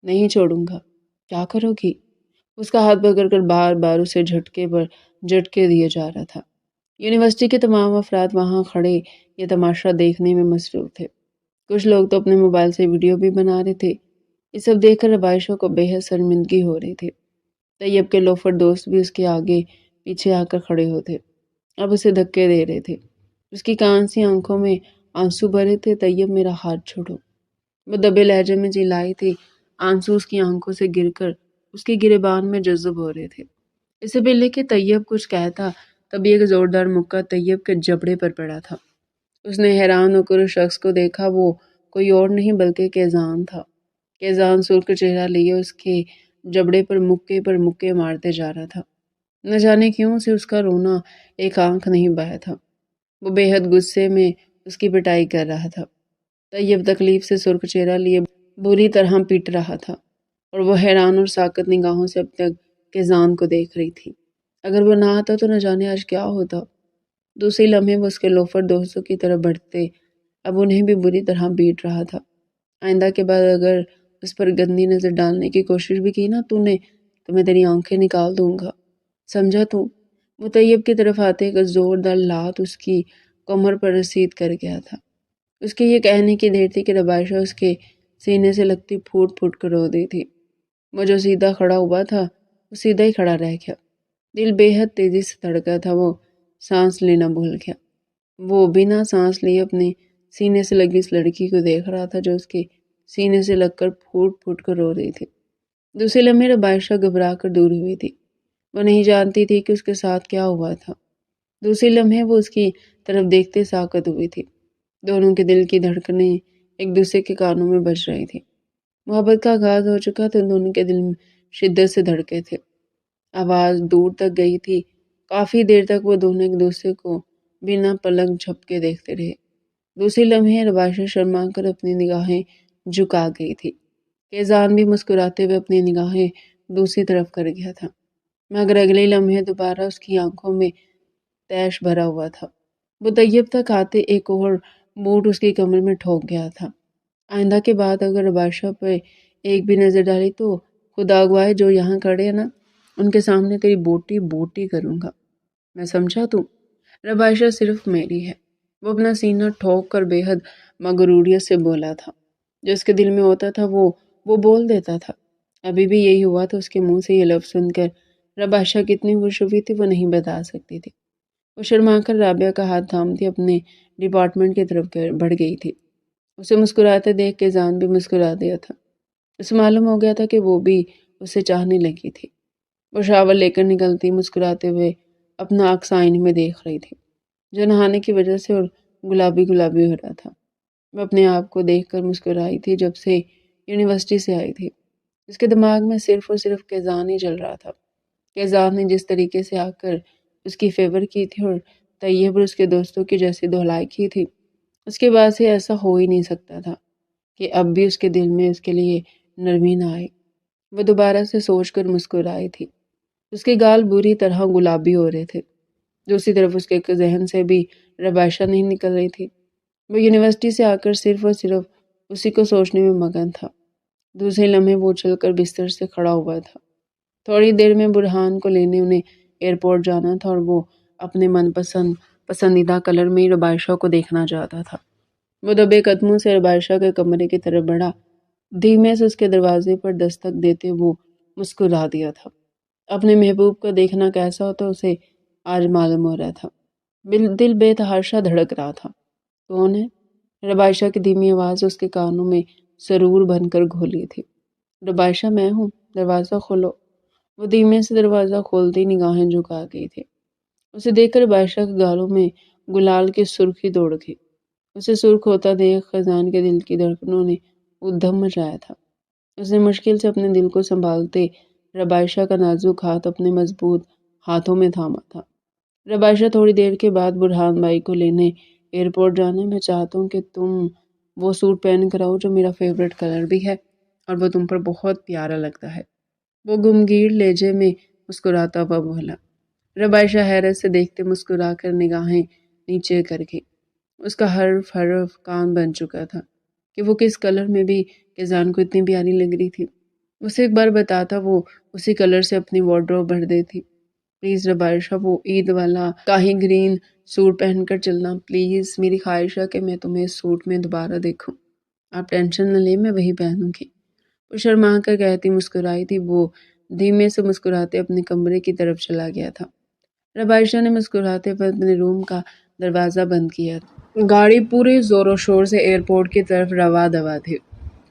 نہیں چھوڑوں گا۔ کیا کرو گی؟ اس کا ہاتھ پکڑ کر بار بار اسے جھٹکے پر جھٹکے دیے جا رہا تھا۔ یونیورسٹی کے تمام افراد وہاں کھڑے یہ تماشا دیکھنے میں مصروف تھے۔ کچھ لوگ تو اپنے موبائل سے ویڈیو بھی بنا رہے تھے۔ یہ سب دیکھ کر ربائشہ کو بے حد شرمندگی ہو رہی تھی۔ طیب کے لوفر دوست بھی اس کے آگے پیچھے آ کر کھڑے ہوتے، اب اسے دھکے دے رہے تھے۔ اس کی کانسی آنکھوں میں آنسو بھرے تھے۔ طیب، میرا ہاتھ چھوڑو، وہ دبے لہجے میں چلائی تھی۔ آنسو اس کی آنکھوں سے گر کر اس کی گریبان میں جذب ہو رہے تھے۔ اس سے پہلے کہ طیب کچھ کہتا تبھی ایک زوردار مکہ طیب کے جبڑے پر پڑا تھا۔ اس نے حیران ہو کر اس شخص کو دیکھا۔ وہ کوئی اور نہیں بلکہ کیزان تھا۔ کیزان سرخ چہرہ لیے اس کے جبڑے پر مکے مارتے جا رہا تھا۔ نہ جانے کیوں سے اس کا رونا ایک آنکھ نہیں بہا تھا۔ وہ بے حد غصے میں اس کی پٹائی کر رہا تھا۔ طیب تکلیف سے سرخ چہرہ لیے بری طرح پیٹ رہا تھا، اور وہ حیران اور ساکت نگاہوں سے اب تک کیزان کو دیکھ رہی تھی۔ اگر وہ نہ آتا تو نہ جانے آج کیا ہوتا۔ دوسری لمحے وہ اس کے لوفر دوستوں کی طرف بڑھتے اب انہیں بھی بری طرح پیٹ رہا تھا۔ آئندہ کے بعد اگر اس پر گندی نظر ڈالنے کی کوشش بھی کی نا تو میں تیری آنکھیں نکال دوں گا، سمجھا تو؟ وہ طیب کی طرف آتے ایک زوردار لات اس کی کمر پر رسید کر گیا تھا۔ اس کے یہ کہنے کی دیر تھی کہ ربائشہ اس کے سینے سے لگتی پھوٹ پھوٹ کر رو دی تھی۔ وہ جو سیدھا کھڑا ہوا تھا وہ سیدھا ہی کھڑا رہ گیا۔ دل بے حد تیزی سے دھڑکا تھا۔ وہ سانس لینا بھول گیا۔ وہ بنا سانس لیے اپنے سینے سے لگی اس لڑکی کو دیکھ رہا تھا جو اس کے سینے سے لگ کر پھوٹ پھوٹ کر رو رہی تھی۔ دوسرے لمحے ربائشہ گھبرا کر دور ہوئی تھی۔ وہ نہیں جانتی تھی کہ اس کے ساتھ کیا ہوا تھا۔ دوسری لمحے وہ اس کی طرف دیکھتے ساکت ہوئی تھی۔ دونوں کے دل کی دھڑکنیں ایک دوسرے کے کانوں میں بج رہی تھی۔ محبت کا آغاز ہو چکا تو دونوں کے دل میں شدت سے دھڑکے تھے۔ آواز دور تک گئی تھی۔ کافی دیر تک وہ دونوں ایک دوسرے کو بنا پلک جھپکے دیکھتے رہے۔ دوسری لمحے رباشہ شرما کر اپنی نگاہیں جھکا گئی تھی۔ کیزان بھی مسکراتے ہوئے اپنی نگاہیں دوسری طرف کر گیا تھا، مگر اگلے لمحے دوبارہ اس کی آنکھوں میں تیش بھرا ہوا تھا۔ وہ طیب تک آتے ایک اور بوٹ اس کی کمر میں ٹھوک گیا تھا۔ آئندہ کے بعد اگر رباشہ پہ ایک بھی نظر ڈالی تو خدا گواہ جو یہاں کھڑے ہیں نا، ان کے سامنے تیری بوٹی بوٹی کروں گا، میں سمجھا تو؟ رباشہ صرف میری ہے، وہ اپنا سینہ ٹھوک کر بے حد مغروریت سے بولا تھا۔ جو اس کے دل میں ہوتا تھا وہ بول دیتا تھا۔ ابھی بھی یہی ہوا تو اس کے منہ سے یہ لفظ سن کر رباشہ کتنی خوش ہوئی تھی وہ نہیں بتا سکتی تھی۔ وہ شرما کر رابعہ کا ہاتھ تھامتی اپنے ڈپارٹمنٹ کی طرف بڑھ گئی تھی۔ اسے مسکراتے دیکھ کے جان بھی مسکرا دیا تھا۔ اسے معلوم ہو گیا تھا کہ وہ بھی اسے چاہنے لگی تھی۔ وہ شاور لے کر نکلتی مسکراتے ہوئے اپنا عکس آئینے میں دیکھ رہی تھی، جو نہانے کی وجہ سے اور گلابی گلابی ہو رہا تھا۔ وہ اپنے آپ کو دیکھ کر مسکرائی تھی جب سے یونیورسٹی سے آئی تھی۔ اس کے دماغ میں صرف اور صرف کیزان ہی چل رہا تھا۔ کیزان نے جس طریقے سے آ کر اس کی فیور کی تھی اور طیب اور اس کے دوستوں کی جیسی دہلائی کی تھی، اس کے بعد سے ایسا ہو ہی نہیں سکتا تھا کہ اب بھی اس کے دل میں اس کے لیے نرمی نہ آئے۔ وہ دوبارہ سے سوچ کر مسکرائی تھی۔ اس کے گال بری طرح گلابی ہو رہے تھے۔ دوسری طرف اس کے ذہن سے بھی رباشہ نہیں نکل رہی تھی۔ وہ یونیورسٹی سے آ کر صرف اور صرف اسی کو سوچنے میں مگن تھا۔ دوسرے لمحے وہ اچھل کر بستر سے کھڑا ہوا تھا۔ تھوڑی دیر میں برہان کو لینے انہیں ایئرپورٹ جانا تھا اور وہ اپنے پسندیدہ کلر میں رباشہ کو دیکھنا چاہتا تھا۔ وہ دبے قدموں سے رباشہ کے کمرے کی طرف بڑھا۔ دھیمے سے اس کے دروازے پر دستک دیتے وہ مسکرا دیا تھا۔ اپنے محبوب کو دیکھنا کیسا ہوتا اسے آج معلوم ہو رہا تھا۔ دل بے تحاشا دھڑک رہا تھا۔ کون ہے؟ رباشہ کی دھیمی آواز اس کے کانوں میں سرور بن کر گھولی تھی۔ رباشہ میں ہوں، دروازہ کھولو۔ وہ دھیمے سے دروازہ کھولتی نگاہیں جھکا گئی تھی۔ اسے دیکھ کر رباشہ کے گالوں میں گلال کی سرخی دوڑ گئی۔ اسے سرخ ہوتا دیکھ خزان کے دل کی دھڑکنوں نے ادھم مچایا تھا۔ اس نے مشکل سے اپنے دل کو سنبھالتے رباشہ کا نازک ہاتھ اپنے مضبوط ہاتھوں میں تھاما تھا۔ رباشہ تھوڑی دیر کے بعد برہان بھائی کو لینے ایئرپورٹ جانا، میں چاہتا ہوں کہ تم وہ سوٹ پہن کر آؤ جو میرا فیوریٹ کلر بھی ہے اور وہ تم پر بہت پیارا لگتا ہے۔ وہ گمگیر لہجے میں مسکراتا ہوا بولا۔ رباشہ حیرت سے دیکھتے مسکرا کر نگاہیں نیچے کر گئی۔ اس کا حرف کان بن چکا تھا کہ وہ کس کلر میں بھی کیزان کو اتنی پیاری لگ رہی تھی۔ اسے ایک بار بتاتا وہ اسی کلر سے اپنی وارڈروب بھر دیتی۔ پلیز رباشہ، وہ عید والا کاہی گرین سوٹ پہن کر چلنا پلیز، میری خواہش ہے کہ میں تمہیں اس سوٹ میں دوبارہ دیکھوں۔ آپ ٹینشن نہ لیں، میں وہی پہنوں گی۔ وہ شرما کر کہتی مسکرائی تھی۔ وہ دھیمے سے مسکراتے اپنے کمرے کی طرف چلا گیا تھا۔ رباشہ نے مسکراتے ہوئے اپنے روم کا دروازہ بند کیا۔ گاڑی پورے زور و شور سے ایئرپورٹ کی طرف رواں دوا تھی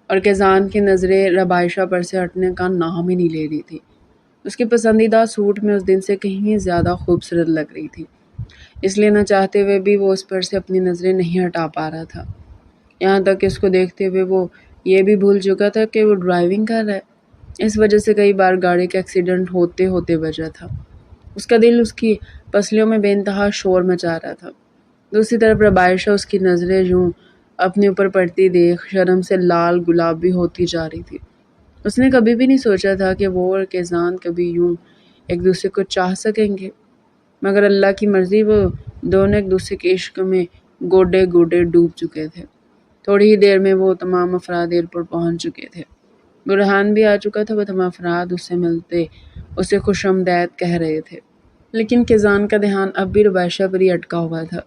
اور کیزان کی نظریں رباشہ پر سے ہٹنے کا نام ہی نہیں لے رہی تھی۔ اس کی پسندیدہ سوٹ میں اس دن سے کہیں زیادہ خوبصورت لگ رہی تھی، اس لیے نہ چاہتے ہوئے بھی وہ اس پر سے اپنی نظریں نہیں ہٹا پا رہا تھا۔ یہاں تک کہ اس کو دیکھتے ہوئے وہ یہ بھی بھول چکا تھا کہ وہ ڈرائیونگ کر رہا ہے۔ اس وجہ سے کئی بار گاڑی کا ایکسیڈنٹ ہوتے ہوتے بچا تھا۔ اس کا دل اس کی پسلیوں میں بے انتہا شور مچا رہا تھا۔ دوسری طرف رباشہ اس کی نظریں یوں اپنے اوپر پڑتی دیکھ شرم سے لال گلابی ہوتی جا رہی تھی۔ اس نے کبھی بھی نہیں سوچا تھا کہ وہ اور کیزان کبھی یوں ایک دوسرے کو چاہ سکیں گے، مگر اللہ کی مرضی وہ دونوں ایک دوسرے کے عشق میں گوڈے گوڈے ڈوب چکے تھے۔ تھوڑی ہی دیر میں وہ تمام افراد ایئرپورٹ پہنچ چکے تھے۔ برہان بھی آ چکا تھا۔ وہ تمام افراد اس سے ملتے اسے خوش آمدید کہہ رہے تھے، لیکن کیزان کا دھیان اب بھی رباشہ پر ہی اٹکا ہوا تھا۔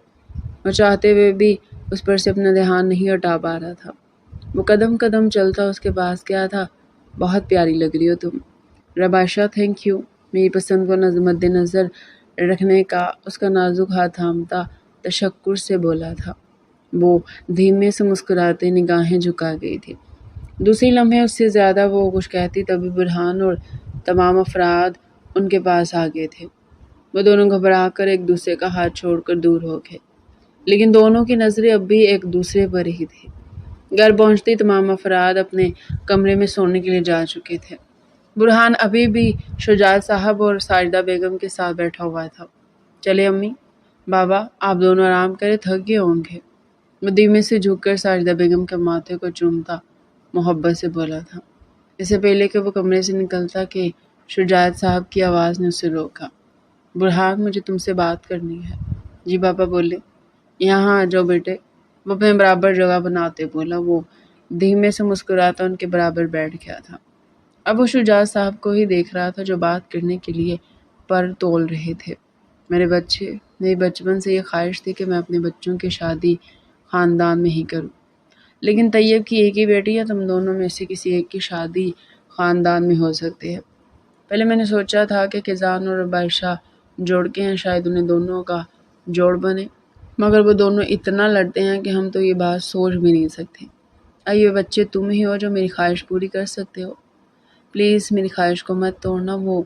وہ چاہتے ہوئے بھی اس پر سے اپنا دھیان نہیں ہٹا پا رہا تھا۔ وہ قدم قدم چلتا اس کے پاس گیا تھا۔ بہت پیاری لگ رہی ہو تم۔ رباشہ تھینک یو۔ میری پسند کو مد نظر رکھنے کا اس کا نازک ہاتھ تھامتا تشکر سے بولا تھا۔ وہ دھیمے سے مسکراتے نگاہیں جھکا گئی تھی۔ دوسری لمحے اس سے زیادہ وہ کچھ کہتی تبھی برہان اور تمام افراد ان کے پاس آ گئے تھے۔ وہ دونوں گھبرا کر ایک دوسرے کا ہاتھ چھوڑ کر دور ہو گئے، لیکن دونوں کی نظریں اب بھی ایک دوسرے پر ہی تھی۔ گھر پہنچتے تمام افراد اپنے کمرے میں سونے کے لیے جا چکے تھے۔ برہان ابھی بھی شجاعت صاحب اور ساجدہ بیگم کے ساتھ بیٹھا ہوا تھا۔ چلے امی، بابا، آپ دونوں آرام کرے، تھک گئے ہوں گے۔ وہ دھیمے سے جھک کر ساجدہ بیگم کے ماتھے کو چومتا محبت سے بولا تھا۔ اس سے پہلے کہ وہ کمرے سے نکلتا کہ شجاعت صاحب کی آواز نے اسے روکا۔ برہان، مجھے تم سے بات کرنی ہے۔ جی پاپا بولے۔ یہاں آ جاؤ بیٹے، وہ اپنے برابر جگہ بناتے بولا۔ وہ دھیمے سے مسکراتا ان کے برابر بیٹھ گیا تھا۔ اب وہ شجاعت صاحب کو ہی دیکھ رہا تھا جو بات کرنے کے لیے پر تول رہے تھے۔ میرے بچے، میری بچپن سے یہ خواہش تھی کہ میں اپنے بچوں کی شادی خاندان میں ہی کروں، لیکن طیب کی ایک ہی بیٹی ہے، تم دونوں میں سے کسی ایک کی شادی خاندان میں ہو سکتی ہے۔ پہلے میں نے سوچا تھا کہ کیزان اور عائشہ جوڑ کے ہیں، شاید انہیں دونوں کا جوڑ بنے، مگر وہ دونوں اتنا لڑتے ہیں کہ ہم تو یہ بات سوچ بھی نہیں سکتے۔ یہ بچے تم ہی ہو جو میری خواہش پوری کر سکتے ہو، پلیز میری خواہش کو مت توڑنا۔ وہ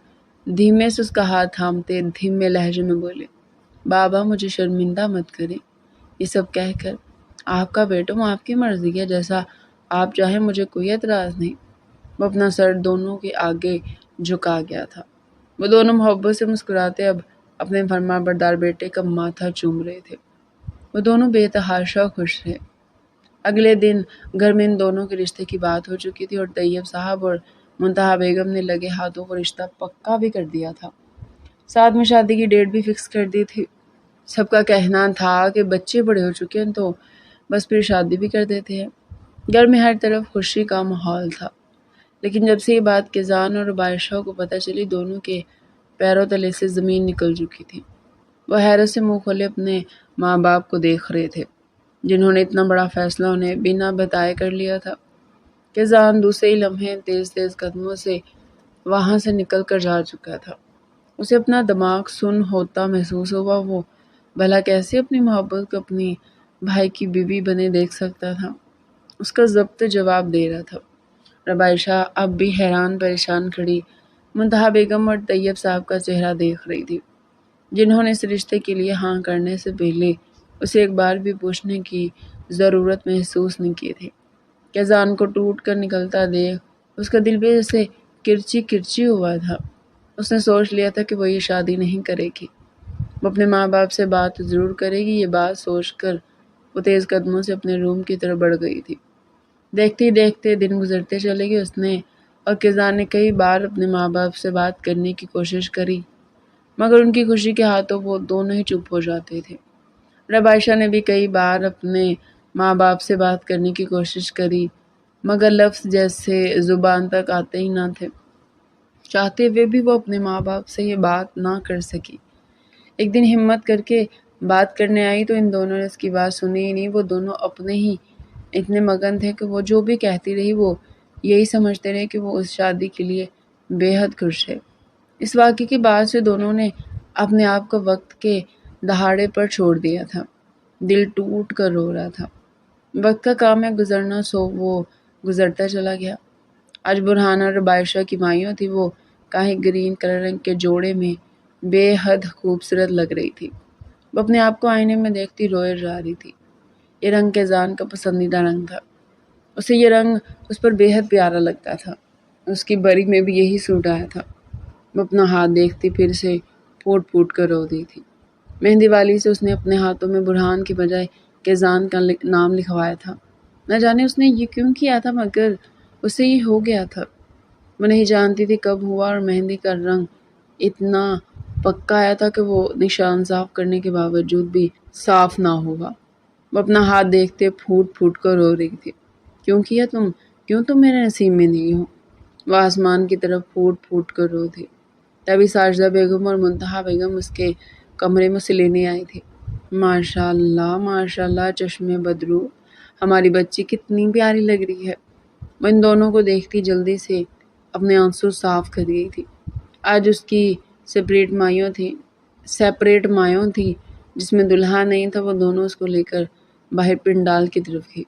دھیمے سے اس کا ہاتھ تھامتے دھیمے لہجے میں بولے، بابا مجھے شرمندہ مت کریں۔ یہ سب کہہ کر، آپ کا بیٹا، وہ آپ کی مرضی ہے، جیسا آپ چاہیں، مجھے کوئی اعتراض نہیں۔ وہ اپنا سر دونوں کے آگے جھکا گیا تھا۔ وہ دونوں محبت سے مسکراتے اب اپنے فرما بردار بیٹے کا ماتھا چوم رہے تھے۔ وہ دونوں بے تحاشا خوش تھے۔ اگلے دن گھر میں ان دونوں کے رشتے کی بات ہو چکی تھی اور طیب صاحب اور منتہا بیگم نے لگے ہاتھوں کو رشتہ پکا بھی کر دیا تھا۔ ساتھ میں شادی کی ڈیٹ بھی فکس کر دی تھی۔ سب کا کہنا تھا کہ بچے بڑے ہو چکے ہیں تو بس پھر شادی بھی کر دیتے ہیں۔ گھر میں ہر طرف خوشی کا ماحول تھا، لیکن جب سے یہ بات کیزان اور عائشہ کو پتہ چلی، دونوں کے پیروں تلے سے زمین نکل چکی تھی۔ وہ حیرت سے منہ کھولے اپنے ماں باپ کو دیکھ رہے تھے، جنہوں نے اتنا بڑا فیصلہ انہیں بنا بتائے کر لیا تھا۔ کیزان دوسرے ہی لمحے تیز تیز قدموں سے وہاں سے نکل کر جا چکا تھا۔ اسے اپنا دماغ سن ہوتا محسوس ہوا۔ وہ بھلا کیسے اپنی محبت کو اپنی بھائی کی بیوی بنے دیکھ سکتا تھا؟ اس کا ضبط جواب دے رہا تھا۔ عائشہ اب بھی حیران پریشان کھڑی منتہا بیگم اور طیب صاحب کا چہرہ دیکھ رہی تھی، جنہوں نے اس رشتے کے لیے ہاں کرنے سے پہلے اسے ایک بار بھی پوچھنے کی ضرورت محسوس نہیں کی تھی۔ کیزان کو ٹوٹ کر نکلتا دیکھ اس کا دل بھی جیسے کرچی کرچی ہوا تھا۔ اس نے سوچ لیا تھا کہ وہ یہ شادی نہیں کرے گی، وہ اپنے ماں باپ سے بات ضرور کرے گی۔ یہ بات سوچ کر وہ تیز قدموں سے اپنے روم کی طرف بڑھ گئی تھی۔ دیکھتے ہی دیکھتے دن گزرتے چلے گئے۔ اس نے اور کیزان نے کئی بار اپنے ماں باپ سے بات کرنے کی کوشش کری، مگر ان کی خوشی کے ہاتھوں وہ دونوں ہی چپ ہو جاتے تھے۔ عائشہ نے بھی کئی بار اپنے ماں باپ سے بات کرنے کی کوشش کری، مگر لفظ جیسے زبان تک آتے ہی نہ تھے۔ چاہتے ہوئے بھی وہ اپنے ماں باپ سے یہ بات نہ کر سکی۔ ایک دن ہمت کر کے بات کرنے آئی تو ان دونوں نے اس کی بات سنی ہی نہیں۔ وہ دونوں اپنے ہی اتنے مگن تھے کہ وہ جو بھی کہتی رہی وہ یہی سمجھتے رہے کہ وہ اس شادی کے لیے بے حد خوش ہے۔ اس واقعے کے بعد سے دونوں نے اپنے آپ کو وقت کے دہاڑے پر چھوڑ دیا تھا۔ دل ٹوٹ کر رو رہا تھا۔ وقت کا کام ہے گزرنا، سو وہ گزرتا چلا گیا۔ آج برہان اور عائشہ کی مائیوں تھی۔ وہ کاہے گرین کلر رنگ کے جوڑے میں بے حد خوبصورت لگ رہی تھی۔ وہ اپنے آپ کو آئینے میں دیکھتی روئے جا رہی تھی۔ یہ رنگ کیزان کا پسندیدہ رنگ تھا۔ اسے یہ رنگ اس پر بے حد پیارا لگتا تھا۔ اس کی بری میں بھی یہی سوٹ آیا تھا۔ وہ اپنا ہاتھ دیکھتی پھر سے پھوٹ پھوٹ کر رو دی تھی۔ مہندی والی سے اس نے اپنے ہاتھوں میں برہان کی بجائے کیزان کا نام لکھوایا تھا۔ نہ جانے اس نے یہ کیوں کیا تھا، مگر اسے یہ ہو گیا تھا۔ وہ نہیں جانتی تھی کب ہوا، اور مہندی کا رنگ اتنا پکا آیا تھا کہ وہ نشان صاف کرنے کے باوجود بھی صاف نہ ہوا۔ وہ اپنا ہاتھ دیکھتے پھوٹ پھوٹ کر رو رہی تھی۔ کیوں تم میرے نصیب میں نہیں ہو؟ وہ آسمان کی طرف پھوٹ پھوٹ کر رو تھی۔ تبھی ساجدہ بیگم اور منتہا بیگم اس کے کمرے میں سے لینے آئی تھی۔ ماشاء اللہ چشمے بدرو، ہماری بچی کتنی پیاری لگ رہی ہے۔ وہ ان دونوں کو دیکھتی جلدی سے اپنے آنسو صاف کر گئی تھی۔ آج اس کی سیپریٹ مایوں تھی جس میں دلہا نہیں تھا۔ وہ دونوں اس کو لے کر باہر پنڈال کی طرف گئی،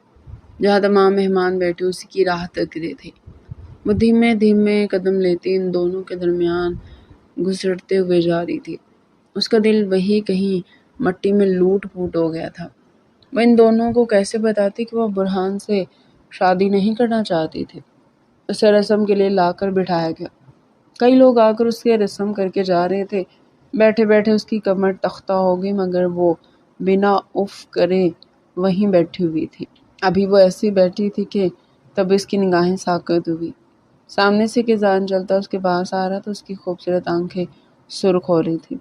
جہاں تمام مہمان بیٹھے اسی کی راہ تک رہے تھے۔ وہ دھیمے دھیمے قدم لیتی ان دونوں کے درمیان گھسٹتے ہوئے جا رہی تھی۔ اس کا دل وہی کہیں مٹی میں لوٹ پوٹ ہو گیا تھا۔ وہ ان دونوں کو کیسے بتاتی کہ وہ برہان سے شادی نہیں کرنا چاہتی تھی۔ اسے رسم کے لیے لا کر بٹھایا گیا۔ کئی لوگ آ کر اس کے رسم کر کے جا رہے تھے۔ بیٹھے بیٹھے اس کی کمر تختہ ہو گئی، مگر وہ بنا اف کرے وہیں بیٹھی ہوئی تھی۔ ابھی وہ ایسی بیٹھی تھی کہ تب اس کی نگاہیں ساکت ہوئی۔ سامنے سے کیزان چلتا اس کے پاس آ رہا تھا، اس کی خوبصورت آنکھیں سرخ ہو رہی تھی،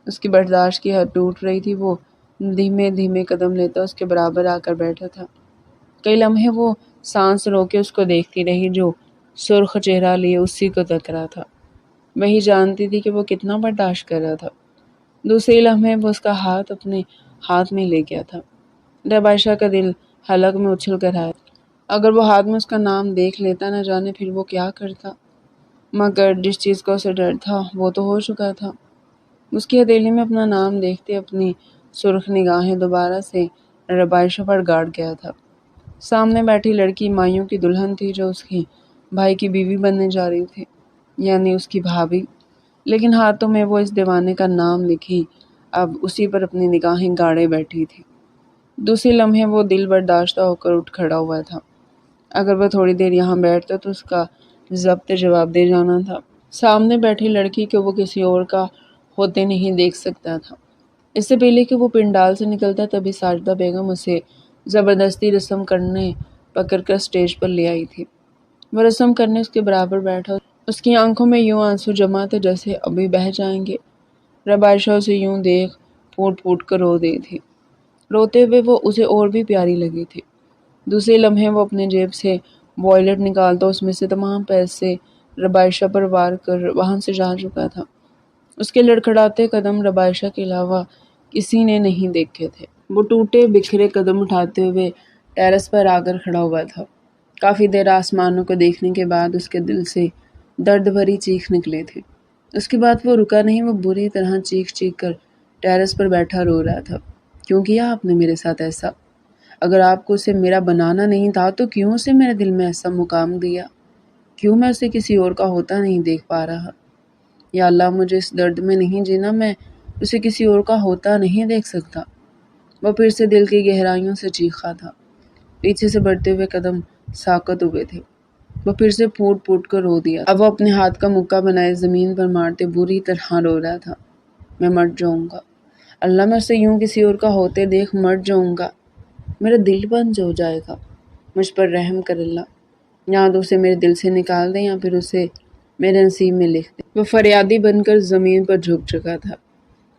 اس کی برداشت کی حد ٹوٹ رہی تھی۔ وہ دھیمے دھیمے قدم لیتا اس کے برابر آ کر بیٹھا تھا۔ کئی لمحے وہ سانس روکے اس کو دیکھتی رہی جو سرخ چہرہ لیے اسی کو تک رہا تھا۔ وہی جانتی تھی کہ وہ کتنا برداشت کر رہا تھا۔ دوسرے لمحے وہ اس کا ہاتھ اپنے ہاتھ میں لے گیا تھا۔ جب عائشہ کا دل حلق میں اچھل کر آیا، اگر وہ ہاتھ میں اس کا نام دیکھ لیتا نہ جانے پھر وہ کیا کرتا، مگر جس چیز کا اسے ڈر تھا وہ تو ہو چکا تھا۔ اس کی ہتھیلی میں اپنا نام دیکھتے اپنی سرخ نگاہیں دوبارہ سے ربائشہ پر گاڑ گیا تھا۔ سامنے بیٹھی لڑکی مایوں کی دلہن تھی جو اس کی بھائی کی بیوی بننے جا رہی تھی، یعنی اس کی بھابھی، لیکن ہاتھوں میں وہ اس دیوانے کا نام لکھی اب اسی پر اپنی نگاہیں گاڑے بیٹھی تھی۔ دوسری لمحے وہ دل برداشتہ ہو کر اٹھ کھڑا ہوا تھا۔ اگر وہ تھوڑی دیر یہاں بیٹھتا تو اس کا ضبط جواب دے جانا تھا۔ سامنے بیٹھی لڑکی کو وہ کسی اور کا ہوتے نہیں دیکھ سکتا تھا۔ اس سے پہلے کہ وہ پنڈال سے نکلتا تبھی ساجدہ بیگم اسے زبردستی رسم کرنے پکڑ کر سٹیج پر لے آئی تھی۔ وہ رسم کرنے اس کے برابر بیٹھا، اس کی آنکھوں میں یوں آنسو جمع تھے جیسے ابھی بہہ جائیں گے۔ ربائشہ اسے یوں دیکھ پھوٹ پھوٹ کر رو دی تھی۔ روتے ہوئے وہ اسے اور بھی پیاری لگی تھی۔ دوسرے لمحے وہ اپنے جیب سے وائلٹ نکالتا اس میں سے تمام پیسے ربائشہ پر وار کر وہاں سے جا چکا تھا۔ اس کے لڑکھڑاتے قدم ربائشہ کے علاوہ کسی نے نہیں دیکھے تھے۔ وہ ٹوٹے بکھرے قدم اٹھاتے ہوئے ٹیرس پر آ کر کھڑا ہوا تھا۔ کافی دیر آسمانوں کو دیکھنے کے بعد اس کے دل سے درد بھری چیخ نکلے تھی۔ اس کے بعد وہ رکا نہیں، وہ بری طرح چیخ چیخ کر ٹیرس پر بیٹھا رو رہا تھا۔ کیوں کیا آپ نے میرے ساتھ ایسا؟ اگر آپ کو اسے میرا بنانا نہیں تھا تو کیوں اسے میرے دل میں ایسا مقام دیا؟ کیوں میں اسے کسی اور کا ہوتا نہیں دیکھ پا رہا؟ یا اللہ، مجھے اس درد میں نہیں جینا، میں اسے کسی اور کا ہوتا نہیں دیکھ سکتا۔ وہ پھر سے دل کی گہرائیوں سے چیخا تھا۔ پیچھے سے بڑھتے ہوئے قدم ساکت ہوئے تھے۔ وہ پھر سے پھوٹ پھوٹ کر رو دیا۔ اب وہ اپنے ہاتھ کا مکہ بنائے زمین پر مارتے بری طرح رو رہا تھا۔ میں مر جاؤں گا، اللہ، میں اسے یوں کسی اور کا ہوتے دیکھ مر جاؤں گا، میرا دل بند ہو جائے گا، مجھ پر رحم کر اللہ، یا تو اسے میرے دل سے نکال دیں یا پھر اسے میرے نصیب میں لکھ دیں۔ وہ فریادی بن کر زمین پر جھک چکا تھا۔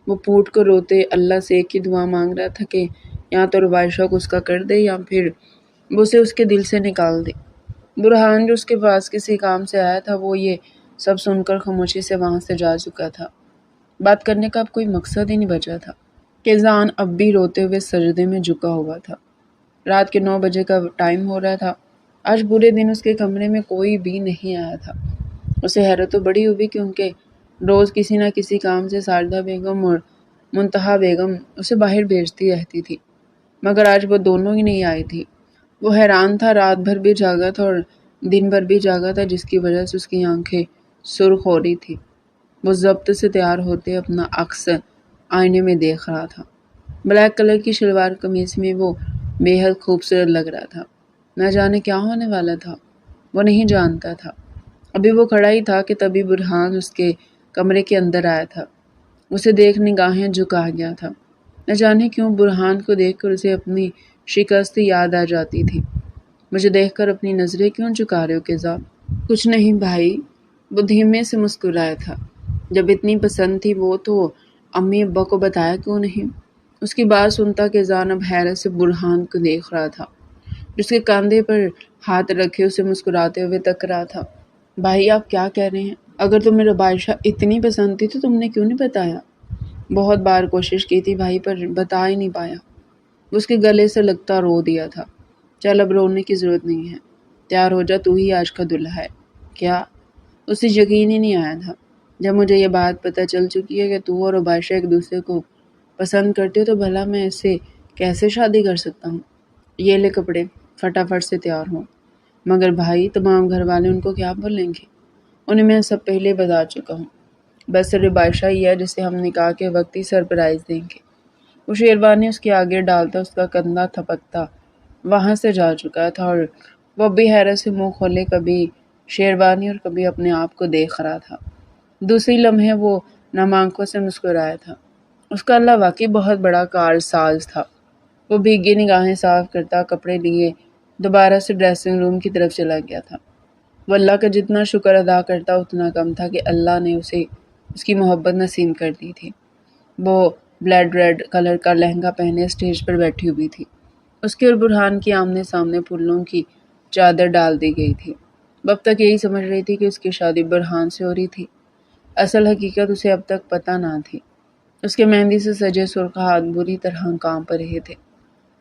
وہ پھوٹ کر روتے اللہ سے ایک ہی دعا مانگ رہا تھا کہ یا تو ربائشہ کو اس کا کر دے یا پھر وہ اسے اس کے دل سے نکال دے۔ برہان جو اس کے پاس کسی کام سے آیا تھا وہ یہ سب سن کر خاموشی سے وہاں سے جا چکا تھا۔ بات کرنے کا اب کوئی مقصد ہی نہیں بچا تھا۔ کیزان اب بھی روتے ہوئے سجدے میں جھکا ہوا تھا۔ رات کے 9 بجے کا ٹائم ہو رہا تھا۔ آج پورے دن اس کے کمرے میں کوئی بھی نہیں آیا تھا۔ اسے حیرت تو بڑی ہوئی کیونکہ روز کسی نہ کسی کام سے ساجدہ بیگم اور منتہا بیگم اسے باہر بھیجتی رہتی تھی، مگر آج وہ دونوں ہی نہیں آئی تھی۔ وہ حیران تھا، رات بھر بھی جاگا تھا اور دن بھر بھی جاگا تھا، جس کی وجہ سے اس کی آنکھیں سرخ ہو رہی تھی۔ وہ ضبط سے تیار ہوتے اپنا عکس آئینے میں دیکھ رہا تھا۔ بلیک کلر کی شلوار قمیض میں وہ بے حد خوبصورت لگ رہا تھا۔ نہ جانے کیا ہونے والا تھا، وہ نہیں جانتا تھا۔ ابھی وہ کھڑا ہی تھا کہ تبھی برہان اس کے کمرے کے اندر آیا تھا۔ اسے دیکھ نگاہیں جھکا گیا تھا۔ نہ جانے کیوں برہان کو دیکھ کر اسے اپنی شکست یاد آ جاتی تھی۔ مجھے دیکھ کر اپنی نظریں کیوں جھکا رہے ہو کیزان؟ کچھ نہیں بھائی، وہ دھیمے سے مسکرایا تھا۔ جب اتنی پسند تھی وہ تو امی ابا کو بتایا کیوں نہیں؟ اس کی بات سنتا کیزان اب حیرت سے برہان کو دیکھ رہا تھا، جس کے کاندھے پر ہاتھ رکھے اسے مسکراتے ہوئے تک رہا تھا۔ بھائی آپ کیا کہہ رہے ہیں؟ اگر تمہیں ربائشہ اتنی پسند تھی تو تم نے کیوں نہیں بتایا؟ بہت بار کوشش کی تھی بھائی، پر بتا ہی نہیں پایا۔ اس کے گلے سے لگتا رو دیا تھا۔ چل اب رونے کی ضرورت نہیں ہے، تیار ہو جا، تو ہی آج کا دلہا ہے۔ کیا؟ اسے یقین ہی نہیں آیا تھا۔ جب مجھے یہ بات پتہ چل چکی ہے کہ تو اور ربائشہ ایک دوسرے کو پسند کرتے ہو تو بھلا میں اس سے کیسے شادی کر سکتا ہوں؟ یہ لے کپڑے، فٹافٹ سے تیار ہو۔ مگر بھائی تمام گھر والے ان کو کیا بولیں گے؟ انہیں میں سب پہلے بتا چکا ہوں۔ بس صرف عائشہ ہی ہے جسے ہم نکاح کے وقت ہی سرپرائز دیں گے۔ وہ شیروانی اس کے آگے ڈالتا، اس کا کندھا تھپکتا وہاں سے جا چکا تھا اور وہ بھی حیرت سے منہ کھولے کبھی شیروانی اور کبھی اپنے آپ کو دیکھ رہا تھا۔ دوسری لمحے وہ نم آنکھوں سے مسکرایا تھا۔ اس کا اللہ واقعی بہت بڑا کار ساز تھا۔ وہ بھیگی نگاہیں صاف کرتا کپڑے لیے دوبارہ سے ڈریسنگ روم کی طرف چلا گیا تھا۔ وہ اللہ کا جتنا شکر ادا کرتا اتنا کم تھا کہ اللہ نے اسے اس کی محبت نصیب کر دی تھی۔ وہ بلیڈ ریڈ کلر کا لہنگا پہنے اسٹیج پر بیٹھی ہوئی تھی۔ اس کے اور برہان کی آمنے سامنے پھولوں کی چادر ڈال دی گئی تھی۔ وہ اب تک یہی سمجھ رہی تھی کہ اس کی شادی برہان سے ہو رہی تھی۔ اصل حقیقت اسے اب تک پتہ نہ تھی۔ اس کے مہندی سے سجے سرخ ہاتھ بری طرح کانپ رہے تھے۔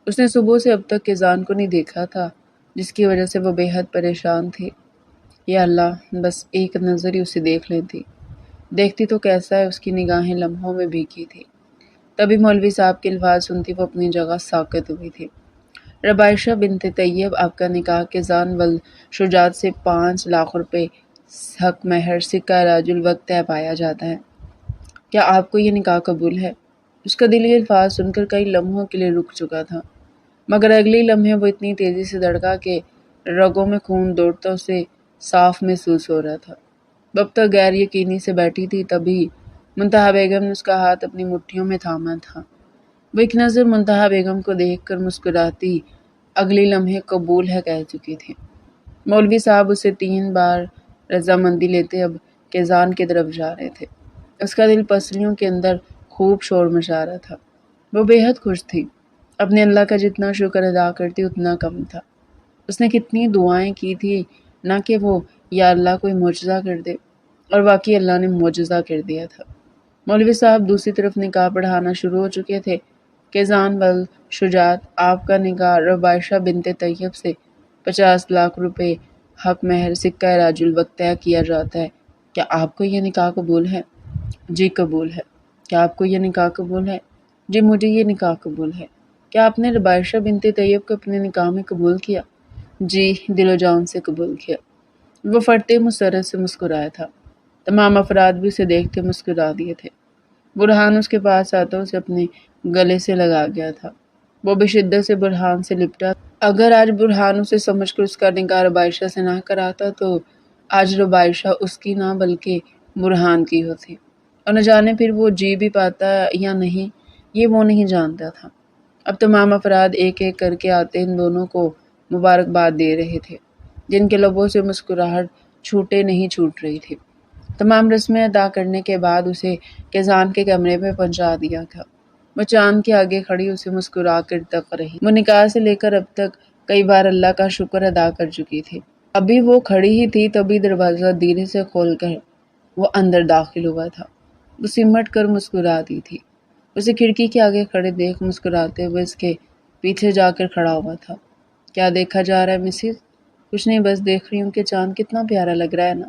اس نے صبح سے اب تک کیزان کو نہیں دیکھا تھا، جس کی وجہ سے وہ بے حد پریشان تھی۔ یا اللہ، بس ایک نظر ہی اسے دیکھ لیتی۔ دیکھتی تو کیسا ہے، اس کی نگاہیں لمحوں میں بھیگی تھی۔ تبھی مولوی صاحب کے الفاظ سنتی وہ اپنی جگہ ساکت ہوئی تھی۔ ربائشہ بنت طیب، آپ کا نکاح کیزان شجاعت سے 5 لاکھ روپے حق مہر سکہ راج الوقت طے پایا جاتا ہے۔ کیا آپ کو یہ نکاح قبول ہے؟ اس کا دل یہ الفاظ سن کر کئی لمحوں کے لیے رک چکا تھا، مگر اگلی لمحے وہ اتنی تیزی سے دھڑکا کہ رگوں میں خون دوڑتا اسے صاف محسوس ہو رہا تھا۔ وہ اب تک غیر یقینی سے بیٹھی تھی، تبھی منتہا بیگم نے اس کا ہاتھ اپنی مٹھیوں میں تھاما تھا۔ وہ ایک نظر منتہا بیگم کو دیکھ کر مسکراتی اگلی لمحے قبول ہے کہہ چکی تھی۔ مولوی صاحب اسے 3 بار رضامندی لیتے اب کیزان کی طرف جا رہے تھے۔ اس کا دل پسلیوں کے اندر خوب شور مچا رہا تھا۔ وہ بے حد خوش تھی۔ اپنے اللہ کا جتنا شکر ادا کرتی اتنا کم تھا۔ اس نے کتنی دعائیں کی تھی، نہ کہ وہ یا اللہ کوئی معجزہ کر دے، اور واقعی اللہ نے معجزہ کر دیا تھا۔ مولوی صاحب دوسری طرف نکاح پڑھانا شروع ہو چکے تھے۔ کیزان شجاعت، آپ کا نکاح ربائشہ بنت طیب سے 50 لاکھ روپے حق مہر سکہ راج الوقت طے کیا جاتا ہے۔ کیا آپ کو یہ نکاح قبول ہے؟ جی قبول ہے۔ کیا آپ کو یہ نکاح قبول ہے؟ جی مجھے یہ نکاح قبول ہے۔ کیا آپ نے ربائشہ بنت طیب کو اپنے نکاح میں قبول کیا؟ جی دل و جان سے قبول کیا۔ وہ فرتے مسرت سے مسکرایا تھا۔ تمام افراد بھی اسے دیکھتے مسکرا دیے تھے۔ برہان اس کے پاس آتا اسے اپنے گلے سے لگا گیا تھا۔ وہ بشدت سے برہان سے لپٹا۔ اگر آج برہان اسے سمجھ کر اس کا نکاح ربائشہ سے نہ کراتا تو آج ربائشہ اس کی نہ بلکہ برہان کی ہوتی، اور نہ جانے پھر وہ جی بھی پاتا یا نہیں، یہ وہ نہیں جانتا تھا۔ اب تمام افراد ایک ایک کر کے آتے ان دونوں کو مبارکباد دے رہے تھے، جن کے لبوں سے مسکراہٹ چھوٹے نہیں چھوٹ رہی تھی۔ تمام رسمیں ادا کرنے کے بعد اسے کیزان کے کمرے میں پہنچا دیا تھا۔ وہ چاند کے آگے کھڑی اسے مسکرا کر تک رہی۔ وہ نکاح سے لے کر اب تک کئی بار اللہ کا شکر ادا کر چکی تھی۔ ابھی وہ کھڑی ہی تھی تبھی دروازہ دھیرے سے کھول کر وہ اندر داخل ہوا تھا۔ وہ سمٹ کر مسکرا دی تھی۔ اسے کھڑکی کے آگے کھڑے دیکھ مسکراتے ہوئے اس کے پیچھے جا کر کھڑا ہوا تھا۔ کیا دیکھا جا رہا ہے مسز؟ کچھ نہیں، بس دیکھ رہی ہوں کہ چاند کتنا پیارا لگ رہا ہے نا۔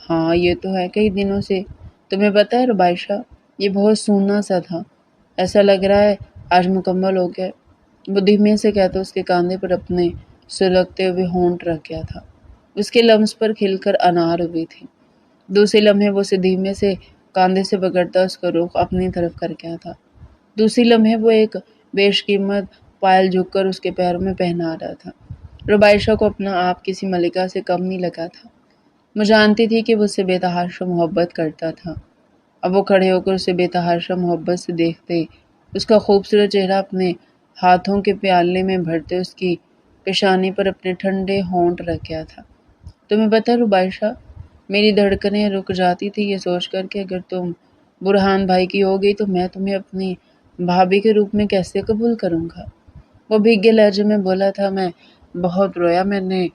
ہاں یہ تو ہے، کئی دنوں سے۔ تمہیں پتہ ہے ربائشہ، یہ بہت سونا سا تھا، ایسا لگ رہا ہے آج مکمل ہو گیا۔ وہ دھیمے سے کہتا اس کے کاندھے پر اپنے سلگتے ہوئے ہونٹ رکھ گیا تھا۔ اس کے لمس پر کھل کر انار ہوئی تھی۔ دوسرے لمحے وہ اسے دھیمے سے کاندھے سے پکڑتا اس کا رخ اپنی طرف کر گیا تھا۔ دوسری لمحے وہ ایک بیش قیمت پائل جھک کر اس کے پیروں میں پہنا رہا تھا۔ ربائشہ کو اپنا آپ کسی ملکہ سے کم نہیں لگا تھا۔ وہ جانتی تھی کہ وہ اسے بے تحاشا محبت کرتا تھا۔ اب وہ کھڑے ہو کر اسے بے تحاشا محبت سے دیکھتے، اس کا خوبصورت چہرہ اپنے ہاتھوں کے پیالے میں بھرتے اس کی پیشانی پر اپنے ٹھنڈے ہونٹ رکھ گیا تھا۔ تمہیں پتہ ہے ربائشہ، میری دھڑکنیں رک جاتی تھی یہ سوچ کر کہ اگر تم برہان بھائی کی ہو گئی تو میں تمہیں اپنی بھابھی کے روپ میں کیسے قبول کروں گا۔ وہ بھیگے لہجے میں بولا تھا، میں بہت رویا، میں نے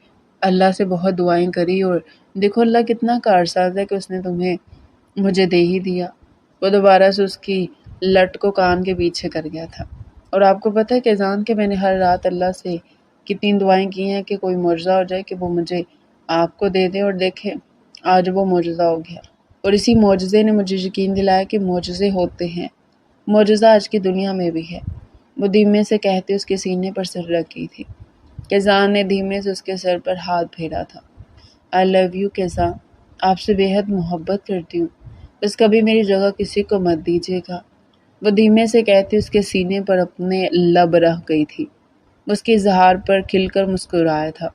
اللہ سے بہت دعائیں کری، اور دیکھو اللہ کتنا کارساز ہے کہ اس نے تمہیں مجھے دے ہی دیا۔ وہ دوبارہ سے اس کی لٹ کو کان کے پیچھے کر گیا تھا۔ اور آپ کو پتہ ہے کیزان کہ میں نے ہر رات اللہ سے کتنی دعائیں کی ہیں کہ کوئی معجزہ ہو جائے کہ وہ مجھے آپ کو دے دے، اور دیکھیں آج وہ معجزہ ہو گیا۔ اور اسی معجزے نے مجھے یقین دلایا کہ معجزے ہوتے ہیں۔ معجزہ آج کی دنیا میں بھی ہے۔ وہ دھیمے سے کہتے اس کے سینے پر سر رکھی تھی۔ کیزان نے دھیمے سے اس کے سر پر ہاتھ پھیرا تھا۔ I love you کیزان، آپ سے بے حد محبت کرتی ہوں۔ بس کبھی میری جگہ کسی کو مت دیجیے گا، وہ دھیمے سے کہتی اس کے سینے پر اپنے لب رہ گئی تھی۔ اس کے اظہار پر کھل کر مسکرایا تھا۔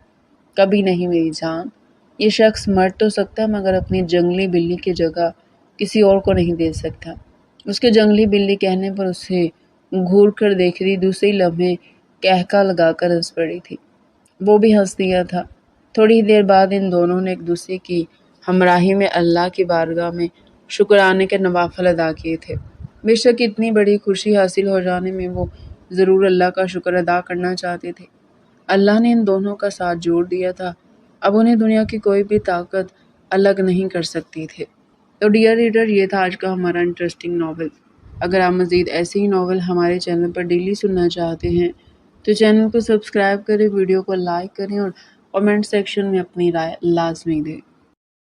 کبھی نہیں میری جان، یہ شخص مر تو سکتا مگر اپنی جنگلی بلی کی جگہ کسی اور کو نہیں دے سکتا۔ اس کے جنگلی بلی کہنے پر اسے گھور کر دیکھ رہی، دوسری لمحے کہکا لگا کر ہنس پڑی تھی۔ وہ بھی ہنس دیا تھا۔ تھوڑی دیر بعد ان دونوں نے ایک دوسرے کی ہمراہی میں اللہ کی بارگاہ میں شکرانے کے نوافل ادا کیے تھے۔ بے شک اتنی بڑی خوشی حاصل ہو جانے میں وہ ضرور اللہ کا شکر ادا کرنا چاہتے تھے۔ اللہ نے ان دونوں کا ساتھ جوڑ دیا تھا، اب انہیں دنیا کی کوئی بھی طاقت الگ نہیں کر سکتی تھے۔ تو ڈیئر ریڈر، یہ تھا آج کا ہمارا انٹرسٹنگ ناول۔ اگر آپ مزید ایسے ہی ناول ہمارے چینل پر ڈیلی سننا چاہتے ہیں تو چینل کو سبسکرائب کریں، ویڈیو کو لائک کریں اور کمنٹ سیکشن میں اپنی رائے لازمی دیں۔